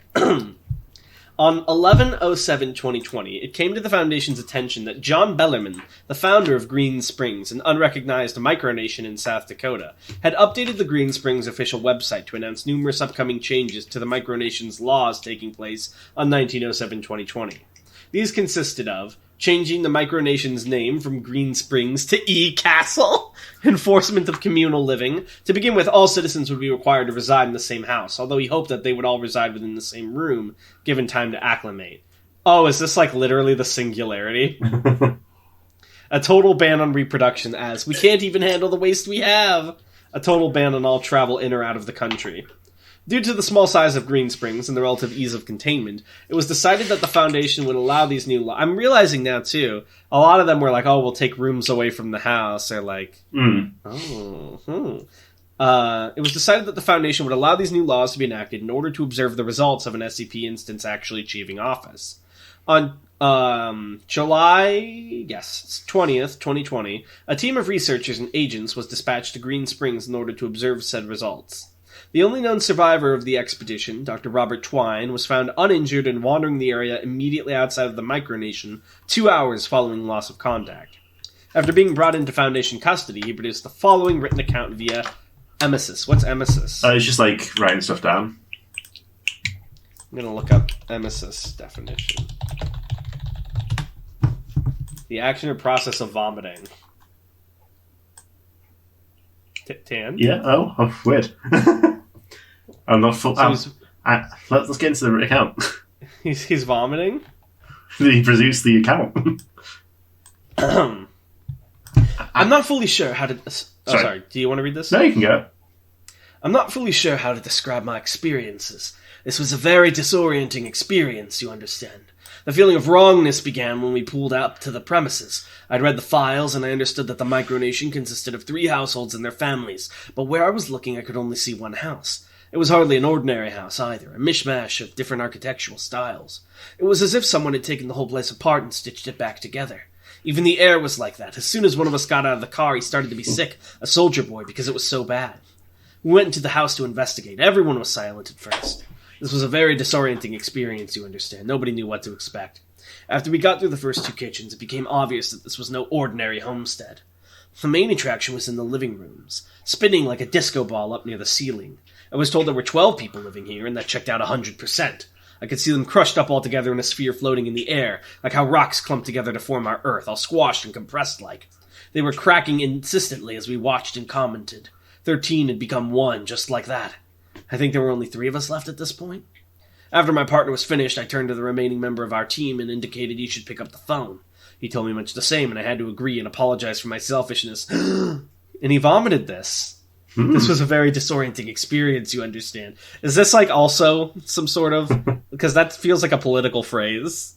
On 11/07/2020, it came to the Foundation's attention that John Bellerman, the founder of Green Springs, an unrecognized micronation in South Dakota, had updated the Green Springs official website to announce numerous upcoming changes to the micronation's laws taking place on 19/07/2020. These consisted of changing the micronation's name from Green Springs to E-Castle, enforcement of communal living. To begin with, all citizens would be required to reside in the same house, although he hoped that they would all reside within the same room, given time to acclimate. Oh, is this like literally the singularity? A total ban on reproduction, as we can't even handle the waste we have. A total ban on all travel in or out of the country. Due to the small size of Green Springs and the relative ease of containment, it was decided that the Foundation would allow these new laws. I'm realizing now, too, a lot of them were like, oh, we'll take rooms away from the house, or like, It was decided that the Foundation would allow these new laws to be enacted in order to observe the results of an SCP instance actually achieving office. On July 20th, 2020, a team of researchers and agents was dispatched to Green Springs in order to observe said results. The only known survivor of the expedition, Dr. Robert Twine, was found uninjured and wandering the area immediately outside of the micronation 2 hours following loss of contact. After being brought into Foundation custody, he produced the following written account via emesis. What's emesis? It's just like writing stuff down. I'm going to look up emesis definition. The action or process of vomiting. Tan? Yeah, oh weird. I'm not full. So let's get into the account. He's vomiting? He produced the account. I'm not fully sure how to... sorry, do you want to read this? No, you can go. I'm not fully sure how to describe my experiences. This was a very disorienting experience, you understand. The feeling of wrongness began when we pulled up to the premises. I'd read the files, and I understood that the micronation consisted of 3 households and their families, but where I was looking I could only see one house. It was hardly an ordinary house either, a mishmash of different architectural styles. It was as if someone had taken the whole place apart and stitched it back together. Even the air was like that. As soon as one of us got out of the car, he started to be sick, a soldier boy, because it was so bad. We went into the house to investigate. Everyone was silent at first. This was a very disorienting experience, you understand. Nobody knew what to expect. After we got through the first 2 kitchens, it became obvious that this was no ordinary homestead. The main attraction was in the living rooms, spinning like a disco ball up near the ceiling. I was told there were 12 people living here, and that checked out 100%. I could see them crushed up all together in a sphere floating in the air, like how rocks clump together to form our Earth, all squashed and compressed like. They were cracking insistently as we watched and commented. 13 had become 1, just like that. I think there were only 3 of us left at this point. After my partner was finished, I turned to the remaining member of our team and indicated he should pick up the phone. He told me much the same, and I had to agree and apologize for my selfishness. And he vomited this. This was a very disorienting experience, you understand. Is this, like, also some sort of... Because that feels like a political phrase.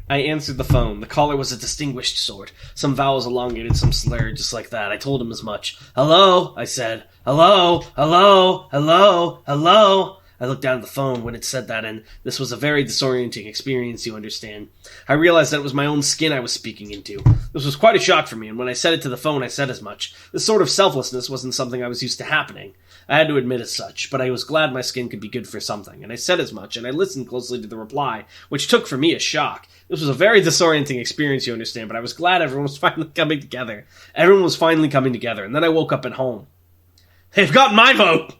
I answered the phone. The caller was a distinguished sort. Some vowels elongated, some slurred, just like that. I told him as much. "Hello," I said. "Hello, hello, hello, hello." I looked down at the phone when it said that, and this was a very disorienting experience, you understand. I realized that it was my own skin I was speaking into. This was quite a shock for me, and when I said it to the phone, I said as much. This sort of selflessness wasn't something I was used to happening. I had to admit as such, but I was glad my skin could be good for something, and I said as much, and I listened closely to the reply, which took for me a shock. This was a very disorienting experience, you understand, but I was glad everyone was finally coming together. Everyone was finally coming together, and then I woke up at home. They've got my vote!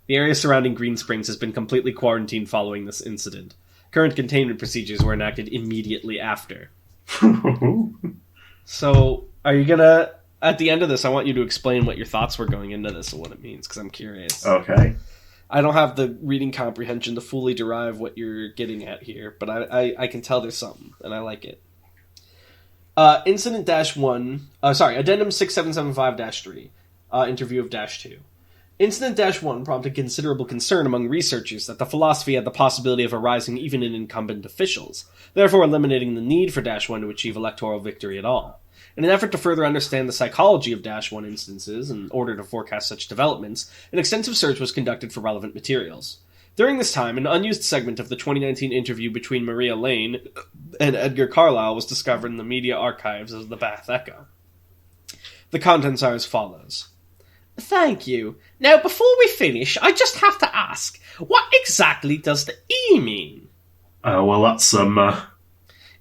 The area surrounding Green Springs has been completely quarantined following this incident. Current containment procedures were enacted immediately after. So, are you gonna... At the end of this, I want you to explain what your thoughts were going into this and what it means, because I'm curious. Okay. I don't have the reading comprehension to fully derive what you're getting at here, but I can tell there's something, and I like it. Addendum 6775-3, interview of -2. Incident-1 prompted considerable concern among researchers that the philosophy had the possibility of arising even in incumbent officials, therefore eliminating the need for -1 to achieve electoral victory at all. In an effort to further understand the psychology of -1 instances, in order to forecast such developments, an extensive search was conducted for relevant materials. During this time, an unused segment of the 2019 interview between Maria Lane and Edgar Carlisle was discovered in the media archives of the Bath Echo. The contents are as follows. Thank you. Now, before we finish, I just have to ask, what exactly does the E mean? Well, that's,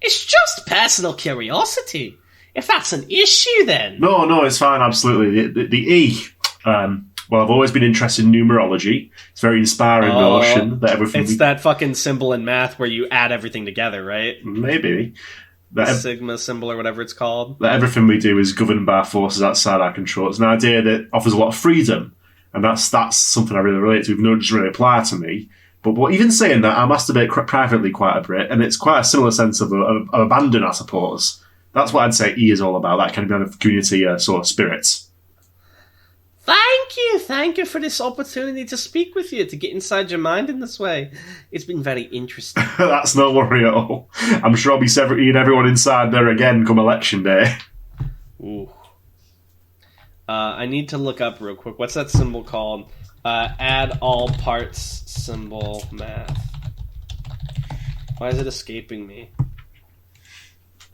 It's just personal curiosity. If that's an issue, then... No, it's fine, absolutely. The E, well, I've always been interested in numerology. It's a very inspiring notion that everything... It's that fucking symbol in math where you add everything together, right? Maybe. Sigma symbol or whatever it's called. That everything we do is governed by forces outside our control. It's an idea that offers a lot of freedom, and that's something I really relate to, even though it doesn't really apply to me. But even saying that, I masturbate privately quite a bit, and it's quite a similar sense of abandon, I suppose. That's what I'd say E is all about, that kind of community sort of spirit. Thank you for this opportunity to speak with you, to get inside your mind in this way. It's been very interesting. That's no worry at all. I'm sure I'll be seeing everyone inside there again come election day. Ooh. I need to look up real quick. What's that symbol called? Add all parts symbol math. Why is it escaping me?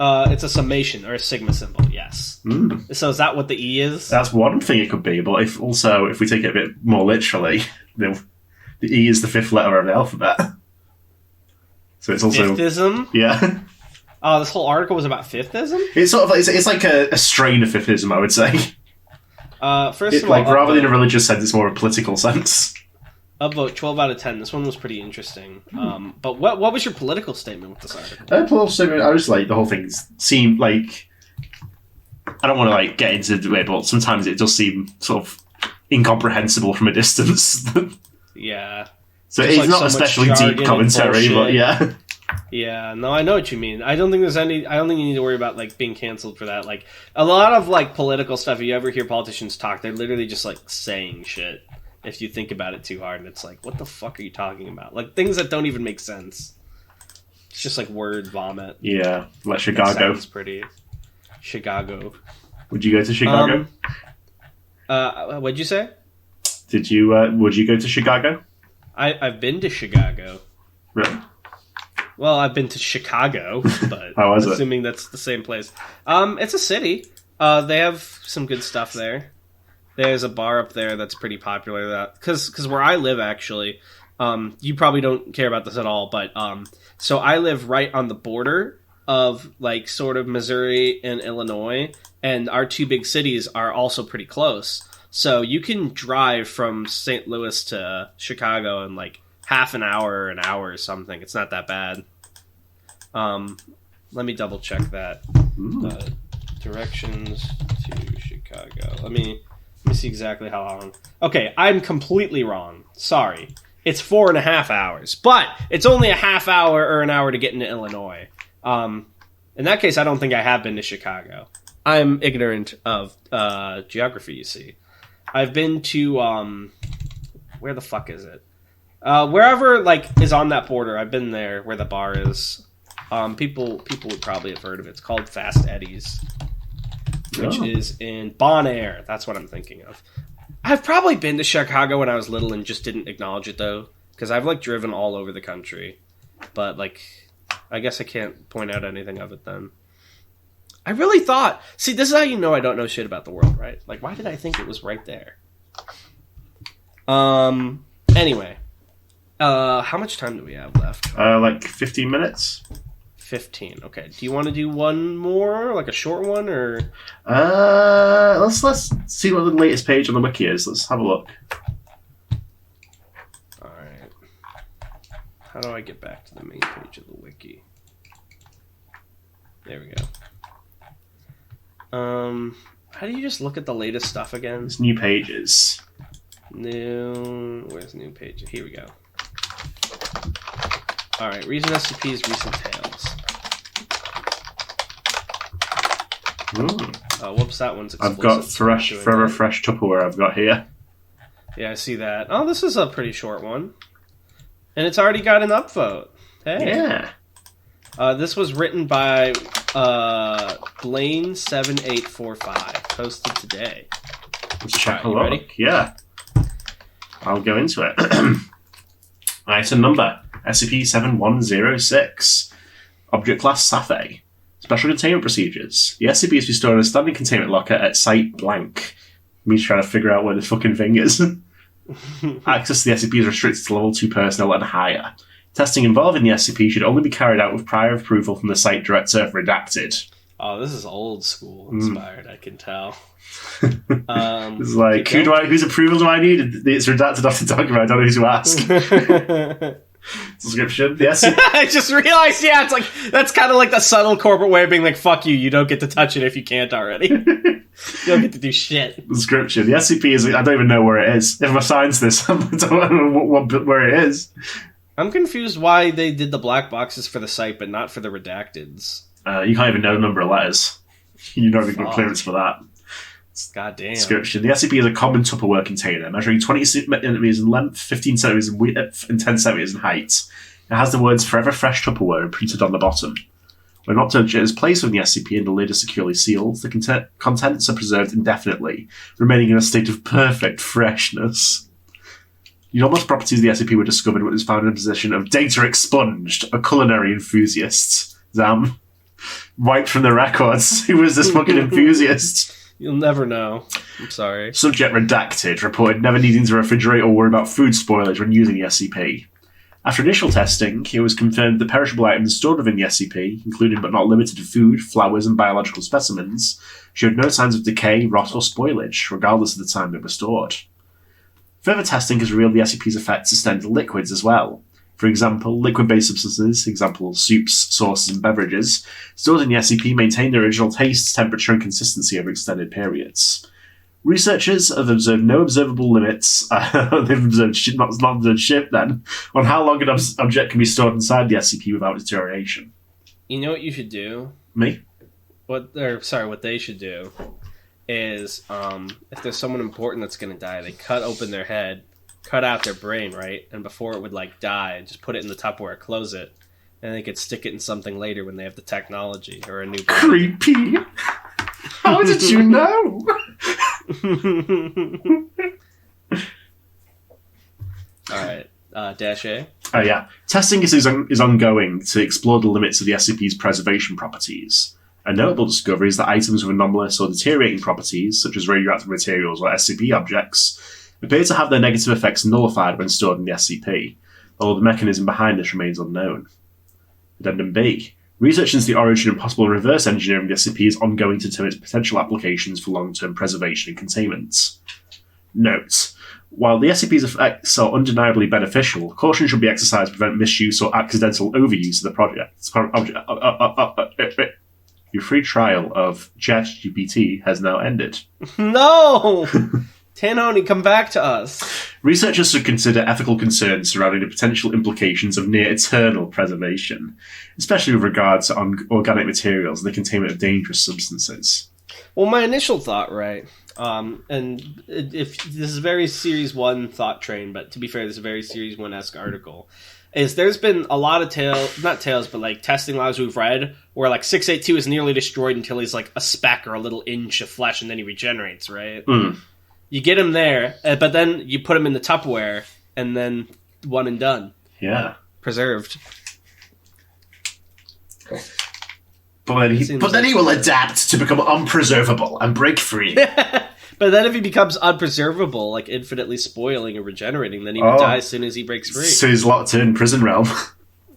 It's a summation, or a sigma symbol, yes. So is that what the E is? That's one thing it could be, but if we take it a bit more literally, the E is the 5th letter of the alphabet. So it's also... Fifthism? Yeah. Oh, this whole article was about fifthism? It's sort of it's like a strain of fifthism, I would say. First of all... rather than a religious sense, it's more a political sense. Upvote 12 out of 10. This one was pretty interesting. But what was your political statement with this article? Political statement, I just like the whole thing seemed like... I don't want to like get into the debate, but sometimes it does seem sort of incomprehensible from a distance. Yeah. So it's like not so especially deep commentary, but yeah. Yeah, no, I know what you mean. I don't think you need to worry about like being canceled for that. Like a lot of like political stuff, if you ever hear politicians talk, they're literally just like saying shit. If you think about it too hard, and it's like, what the fuck are you talking about? Like, things that don't even make sense. It's just like word vomit. Yeah, like Chicago. Sounds pretty. Chicago. Would you go to Chicago? What'd you say? Would you go to Chicago? I've been to Chicago. Really? Well, I've been to Chicago, but How was it? assuming that's the same place. It's a city. They have some good stuff there. There's a bar up there that's pretty popular. That because where I live, actually, you probably don't care about this at all, but so I live right on the border of like sort of Missouri and Illinois, and our two big cities are also pretty close. So you can drive from St. Louis to Chicago in like half an hour or something. It's not that bad. Let me double check that. Directions to Chicago. Let me see exactly how long. Okay, I'm completely wrong. Sorry. It's 4.5 hours, but it's only a half hour or an hour to get into Illinois. In that case, I don't think I have been to Chicago. I'm ignorant of geography, you see. I've been to, where the fuck is it? Wherever, like, is on that border, I've been there where the bar is. People would probably have heard of it. It's called Fast Eddie's, which is in Bon Air. That's what I'm thinking of. I've probably been to Chicago when I was little and just didn't acknowledge it, though, because I've, like, driven all over the country. But, like, I guess I can't point out anything of it then. I really thought... See, this is how you know I don't know shit about the world, right? Like, why did I think it was right there? Anyway. How much time do we have left? Like 15 minutes? 15. Okay. Do you want to do one more? Like a short one, or... Let's see what the latest page on the wiki is. Let's have a look. Alright. How do I get back to the main page of the wiki? There we go. How do you just look at the latest stuff again? It's new pages. Where's new page? Here we go. Alright, recent SCP's recent tales. Whoops, that one's I've got Forever Fresh Tupperware I've got here. Yeah, I see that. Oh, this is a pretty short one. And it's already got an upvote. Hey. Yeah. This was written by Blaine7845. Posted today. Let's check a you look. ready? Yeah. I'll go into it. Item number SCP-7106. Object class Saphe. Special containment procedures. The SCP is to be stored in a standing containment locker at site blank. Me trying to figure out where the fucking thing is. Access to the SCP is restricted to level 2 personnel and higher. Testing involving the SCP should only be carried out with prior approval from the site director, redacted. Oh, this is old school inspired, I can tell. It's like, whose approval do I need? It's redacted off the document, I don't know who to ask. Description, the SCP... I just realized, yeah, it's like, that's kind of like the subtle corporate way of being like, fuck you don't get to touch it if you can't already. You don't get to do shit. Description, the SCP is, I don't even know where it is. If I'm assigned to this, I don't know where it is. I'm confused why they did the black boxes for the site, but not for the redacteds. You can't even know the number of letters. You don't even get clearance for that. God damn. Description. The SCP is a common Tupperware container, measuring 20 centimeters in length, 15 centimeters in width, and 10 centimeters in height. It has the words Forever Fresh Tupperware imprinted on the bottom. When an object is placed within the SCP and the lid is securely sealed, the contents are preserved indefinitely, remaining in a state of perfect freshness. The anomalous properties of the SCP were discovered when it was found in a position of data expunged, a culinary enthusiast. Zam. Wiped from the records. Who was this fucking enthusiast? You'll never know. I'm sorry. Subject redacted, reported never needing to refrigerate or worry about food spoilage when using the SCP. After initial testing, it was confirmed that perishable items stored within the SCP, including but not limited to food, flowers, and biological specimens, showed no signs of decay, rot, or spoilage, regardless of the time they were stored. Further testing has revealed the SCP's effects extend to liquids as well. For example, liquid-based substances, example soups, sauces, and beverages, stored in the SCP maintain their original taste, temperature, and consistency over extended periods. Researchers have observed no observable limits, they've observed not observed shit then, on how long an object can be stored inside the SCP without deterioration. You know what you should do? Me? What they should do is, if there's someone important that's going to die, they cut open their head, cut out their brain, right? And before it would, like, die, just put it in the Tupperware, close it, and they could stick it in something later when they have the technology or a new... Creepy! How did you know? Alright, Dash A? Oh, yeah. Testing is ongoing to explore the limits of the SCP's preservation properties. A notable discovery is that items with anomalous or deteriorating properties, such as radioactive materials or SCP objects, appear to have their negative effects nullified when stored in the SCP, although the mechanism behind this remains unknown. Addendum B. Research into the origin and possible reverse engineering of the SCP is ongoing to determine its potential applications for long-term preservation and containment. Note. While the SCP's effects are undeniably beneficial, caution should be exercised to prevent misuse or accidental overuse of the project. Your free trial of ChatGPT has now ended. No! Tanhoney, come back to us. Researchers should consider ethical concerns surrounding the potential implications of near-eternal preservation, especially with regards to organic materials and the containment of dangerous substances. Well, my initial thought, right, and if this is a very Series 1 thought train, but to be fair, this is a very Series 1-esque article, is there's been a lot of testing logs we've read where, like, 682 is nearly destroyed until he's, like, a speck or a little inch of flesh, and then he regenerates, right? Mm. You get him there, but then you put him in the Tupperware, and then one and done. Yeah. Preserved. But then he will adapt to become unpreservable and break free. But then if he becomes unpreservable, like infinitely spoiling and regenerating, then he would die as soon as he breaks free. So he's locked in prison realm.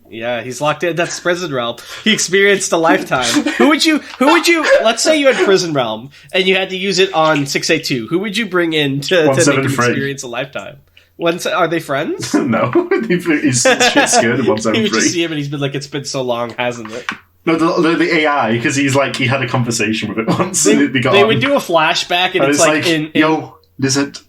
Yeah, he's locked in. That's prison realm. He experienced a lifetime. Who would you, let's say you had prison realm and you had to use it on 682. Who would you bring in to make him experience a lifetime? Are they friends? No. He's shit scared of 173. You would just see him and he's been like, it's been so long, hasn't it? No, the AI, because he had a conversation with it once. They would do a flashback and it's like yo, lizard.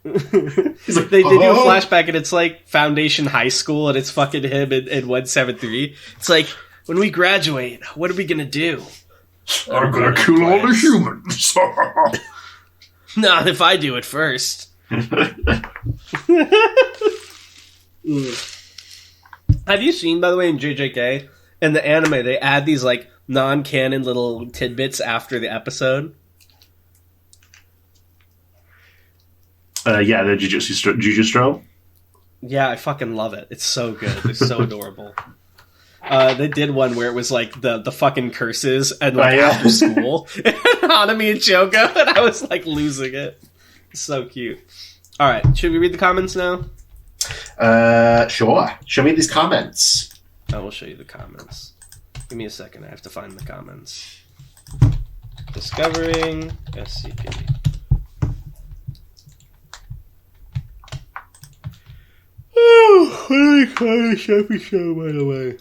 He's like, they do a flashback and it's like Foundation High School and it's fucking him in 173. It's like, when we graduate, what are we gonna do? I'm gonna kill all the humans. Not if I do it first. Have you seen, by the way, in JJK, in the anime, they add these like non-canon little tidbits after the episode? Yeah, the Jujutsu. Yeah, I fucking love it. It's so good. It's so adorable. They did one where it was like the fucking curses and like after school. Hanami and Choga, and I was like losing it. So cute. Alright, should we read the comments now? Sure. Show me these comments. I will show you the comments. Give me a second, I have to find the comments. Discovering SCP. Oh, what do we call this episode, by the way?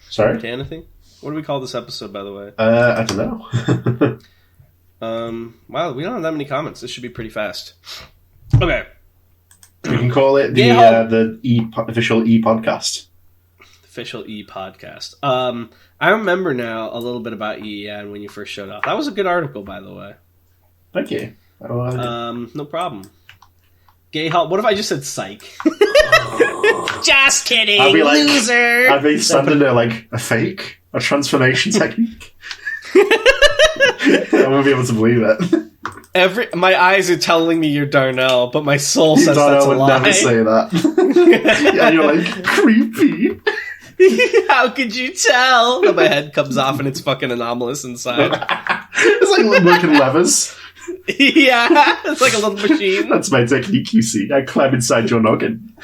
Sorry? Anything? What do we call this episode, by the way? I don't know. Wow, we don't have that many comments. This should be pretty fast. Okay. We can call it the official E-podcast. Official E-podcast. I remember now a little bit about EEN when you first showed up. That was a good article, by the way. Thank you. No problem. Gay Hall. What if I just said psych? Just kidding, I'd be like, loser! I'd be standing there like, a fake? A transformation technique? I won't be able to believe it. My eyes are telling me you're Darnell, but my soul says that's a lie. I would never say that. Yeah, you're like, creepy. How could you tell? And my head comes off and it's fucking anomalous inside. It's like working levers. Yeah, it's like a little machine. That's my technique, you see. I climb inside your noggin.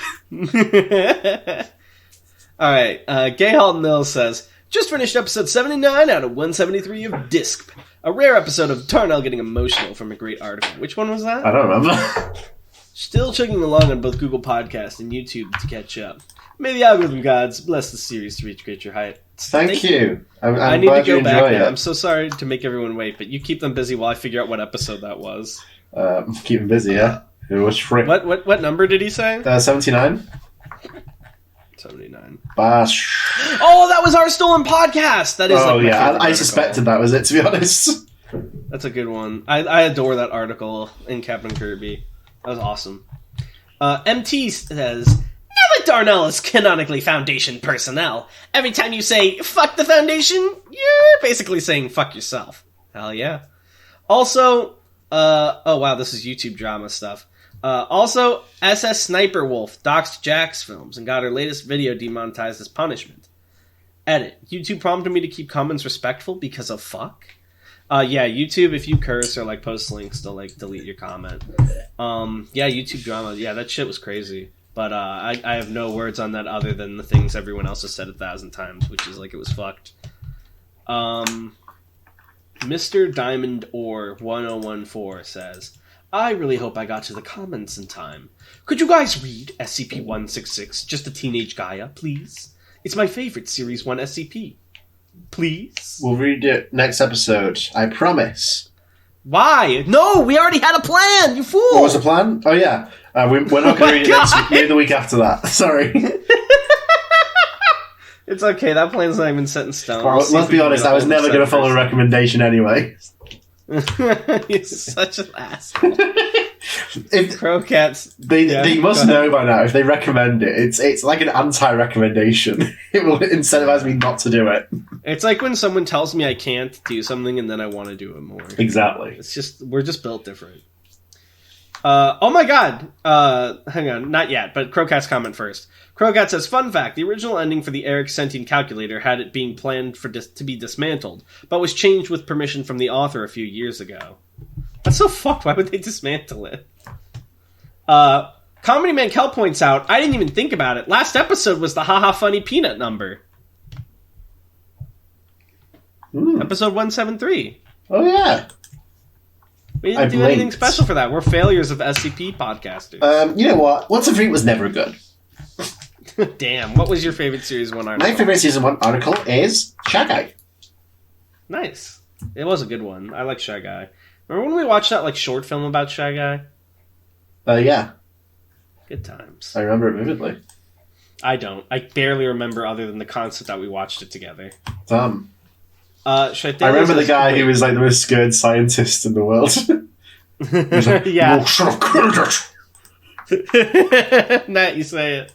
Alright, Gay Halton Mills says, just finished episode 79 out of 173 of Disc. A rare episode of Darnell getting emotional from a great article. Which one was that? I don't remember. Still chugging along on both Google Podcasts and YouTube to catch up. May the algorithm gods bless the series to reach greater heights. Thank you. I need to go back now. I'm so sorry to make everyone wait, but you keep them busy while I figure out what episode that was. Keep them busy, yeah. It was free. What number did he say? 79. 79. Bash. Oh, that was our stolen podcast! That is I suspected that was it, to be honest. That's a good one. I adore that article in Captain Kirby. That was awesome. MT says, now that Darnell is canonically Foundation personnel, every time you say, fuck the Foundation, you're basically saying, fuck yourself. Hell yeah. Also, oh wow, this is YouTube drama stuff. Also, SS Sniper Wolf doxed Jack's films and got her latest video demonetized as punishment. Edit. YouTube prompted me to keep comments respectful because of fuck. Yeah, YouTube, if you curse or like post links, they'll like delete your comment. Yeah, YouTube drama. Yeah, that shit was crazy. But I have no words on that other than the things everyone else has said 1,000 times, which is like it was fucked. Mr. Diamond Ore 1014 says, I really hope I got to the comments in time. Could you guys read SCP-166, Just a Teenage Gaia, please? It's my favorite Series 1 SCP. Please? We'll read it next episode. I promise. Why? No, we already had a plan, you fool! What was the plan? Oh, yeah. We're not going to read it next week. Maybe the week after that. Sorry. It's okay, that plan's not even set in stone. Well, let's be honest, I was never going to follow a recommendation anyway. You're such an ass. Crowcats. They must know by now, if they recommend it, it's like an anti-recommendation. It will incentivize me not to do it. It's like when someone tells me I can't do something and then I want to do it more. Exactly. It's just, we're just built different. Oh my god. Hang on, not yet, but Crowcat's comment first. Crowcat says, fun fact, the original ending for the Eric sentient calculator had it being planned for to be dismantled, but was changed with permission from the author a few years ago. That's so fucked, why would they dismantle it? Comedy Man Kel points out, I didn't even think about it. Last episode was the haha funny peanut number. Episode 173. Oh yeah. We didn't do anything special for that. We're failures of SCP podcasters. You know what? Once a Freak was never good. Damn. What was your favorite Series 1 article? My favorite Season 1 article is Shy Guy. Nice. It was a good one. I like Shy Guy. Remember when we watched that like short film about Shy Guy? Yeah. Good times. I remember it vividly. I don't. I barely remember other than the concept that we watched it together. I remember the guy who was like the most scared scientist in the world. Like, yeah. Oh, should have killed it. Nat, you say it.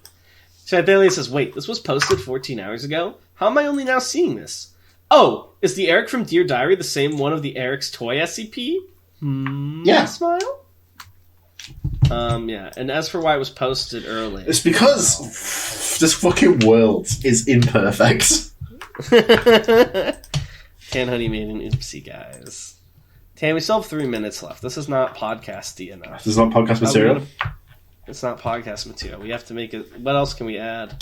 Shadalia says, wait, this was posted 14 hours ago? How am I only now seeing this? Oh, is the Eric from Dear Diary the same one of the Eric's toy SCP? Yeah. Smile? Yeah. And as for why it was posted early... It's because this fucking world is imperfect. Tan Honey made an oopsie, guys. Tan, we still have 3 minutes left. This is not podcasty enough. This is not podcast material? It's not podcast material. We have to make it... What else can we add?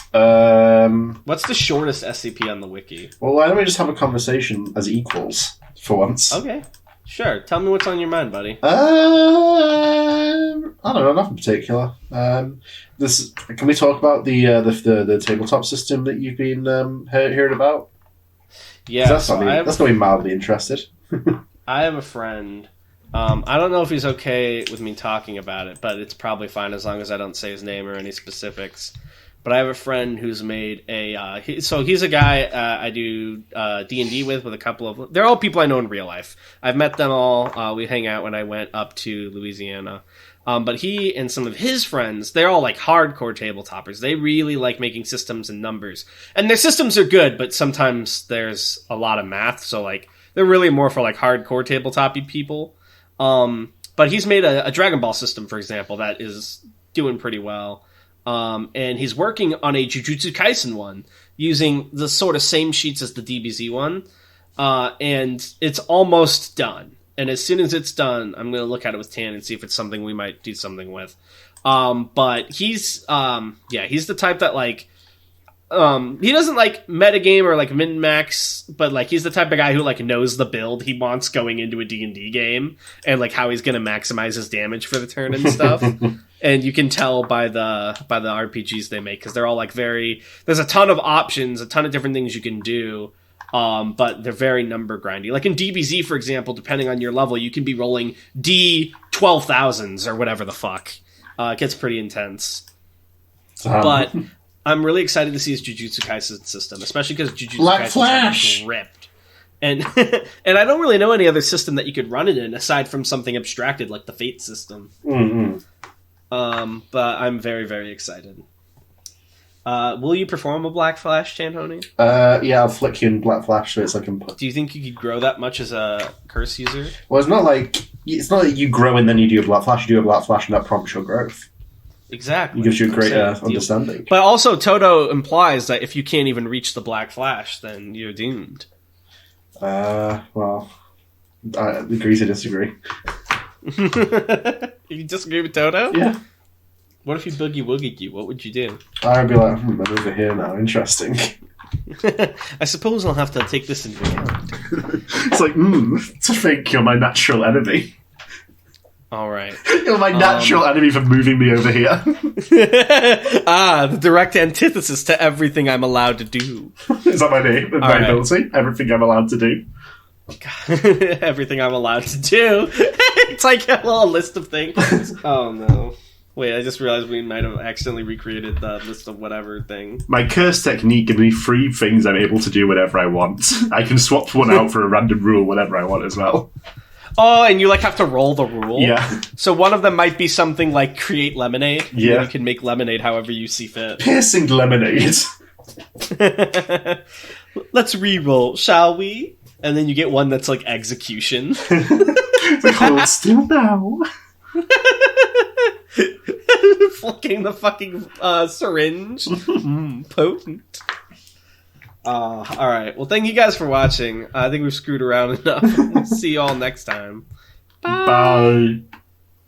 What's the shortest SCP on the wiki? Well, why don't we just have a conversation as equals, for once? Okay. Sure. Tell me what's on your mind, buddy. I don't know, nothing particular. Can we talk about the tabletop system that you've been hearing about? Yeah, that's going to be mildly interested. I have a friend. I don't know if he's okay with me talking about it, but it's probably fine as long as I don't say his name or any specifics. But I have a friend who's made a... so he's a guy I do D&D with a couple of... They're all people I know in real life. I've met them all. We hang out when I went up to Louisiana. But he and some of his friends, they're all like hardcore tabletoppers. They really like making systems and numbers. And their systems are good, but sometimes there's a lot of math. So like they're really more for like hardcore tabletop-y people. But he's made a Dragon Ball system, for example, that is doing pretty well. And he's working on a Jujutsu Kaisen one using the sort of same sheets as the DBZ one. And it's almost done. And as soon as it's done, I'm going to look at it with Tan and see if it's something we might do something with. But he's the type that like, he doesn't like metagame or like min-max, but like he's the type of guy who like knows the build he wants going into a D&D game and like how he's going to maximize his damage for the turn and stuff. And you can tell by the RPGs they make, because they're all like there's a ton of options, a ton of different things you can do. But they're very number grindy. Like in DBZ, for example, depending on your level, you can be rolling D12,000s or whatever the fuck. It gets pretty intense. But I'm really excited to see his Jujutsu Kaisen system, especially because Jujutsu Kaisen is ripped. And and I don't really know any other system that you could run it in aside from something abstracted like the Fate system. Mm-hmm. But I'm very, very excited. Will you perform a Black Flash, Tanhoney? Yeah, I'll flick you in Black Flash so it's like input. Do you think you could grow that much as a curse user? Well, it's not like it's not that you grow and then you do a black flash. You do a black flash, and that prompts your growth. Exactly. It gives you a greater understanding. But also, Toto implies that if you can't even reach the black flash, then you're doomed. Well, I agree to disagree. You disagree with Toto? Yeah. What if he boogie woogied you? What would you do? I'd be like, I'm over here now. Interesting. I suppose I'll have to take this into account. It's like, to think you're my natural enemy. All right. You're my natural enemy for moving me over here. The direct antithesis to everything I'm allowed to do. Is that my name? My ability? Everything I'm allowed to do. Everything I'm allowed to do. It's like a little list of things. Oh no. Wait, I just realized we might have accidentally recreated the list of whatever thing. My curse technique gives me 3 things I'm able to do whenever I want. I can swap one out for a random rule whenever I want as well. Oh, and you have to roll the rule? Yeah. So one of them might be something like create lemonade. Yeah. You can make lemonade however you see fit. Piercing lemonade. Let's re-roll, shall we? And then you get one that's like execution. Hold still now. Flicking the fucking syringe. Potent. Alright, well thank you guys for watching. I think we've screwed around enough. We'll see you all next time. Bye. Bye.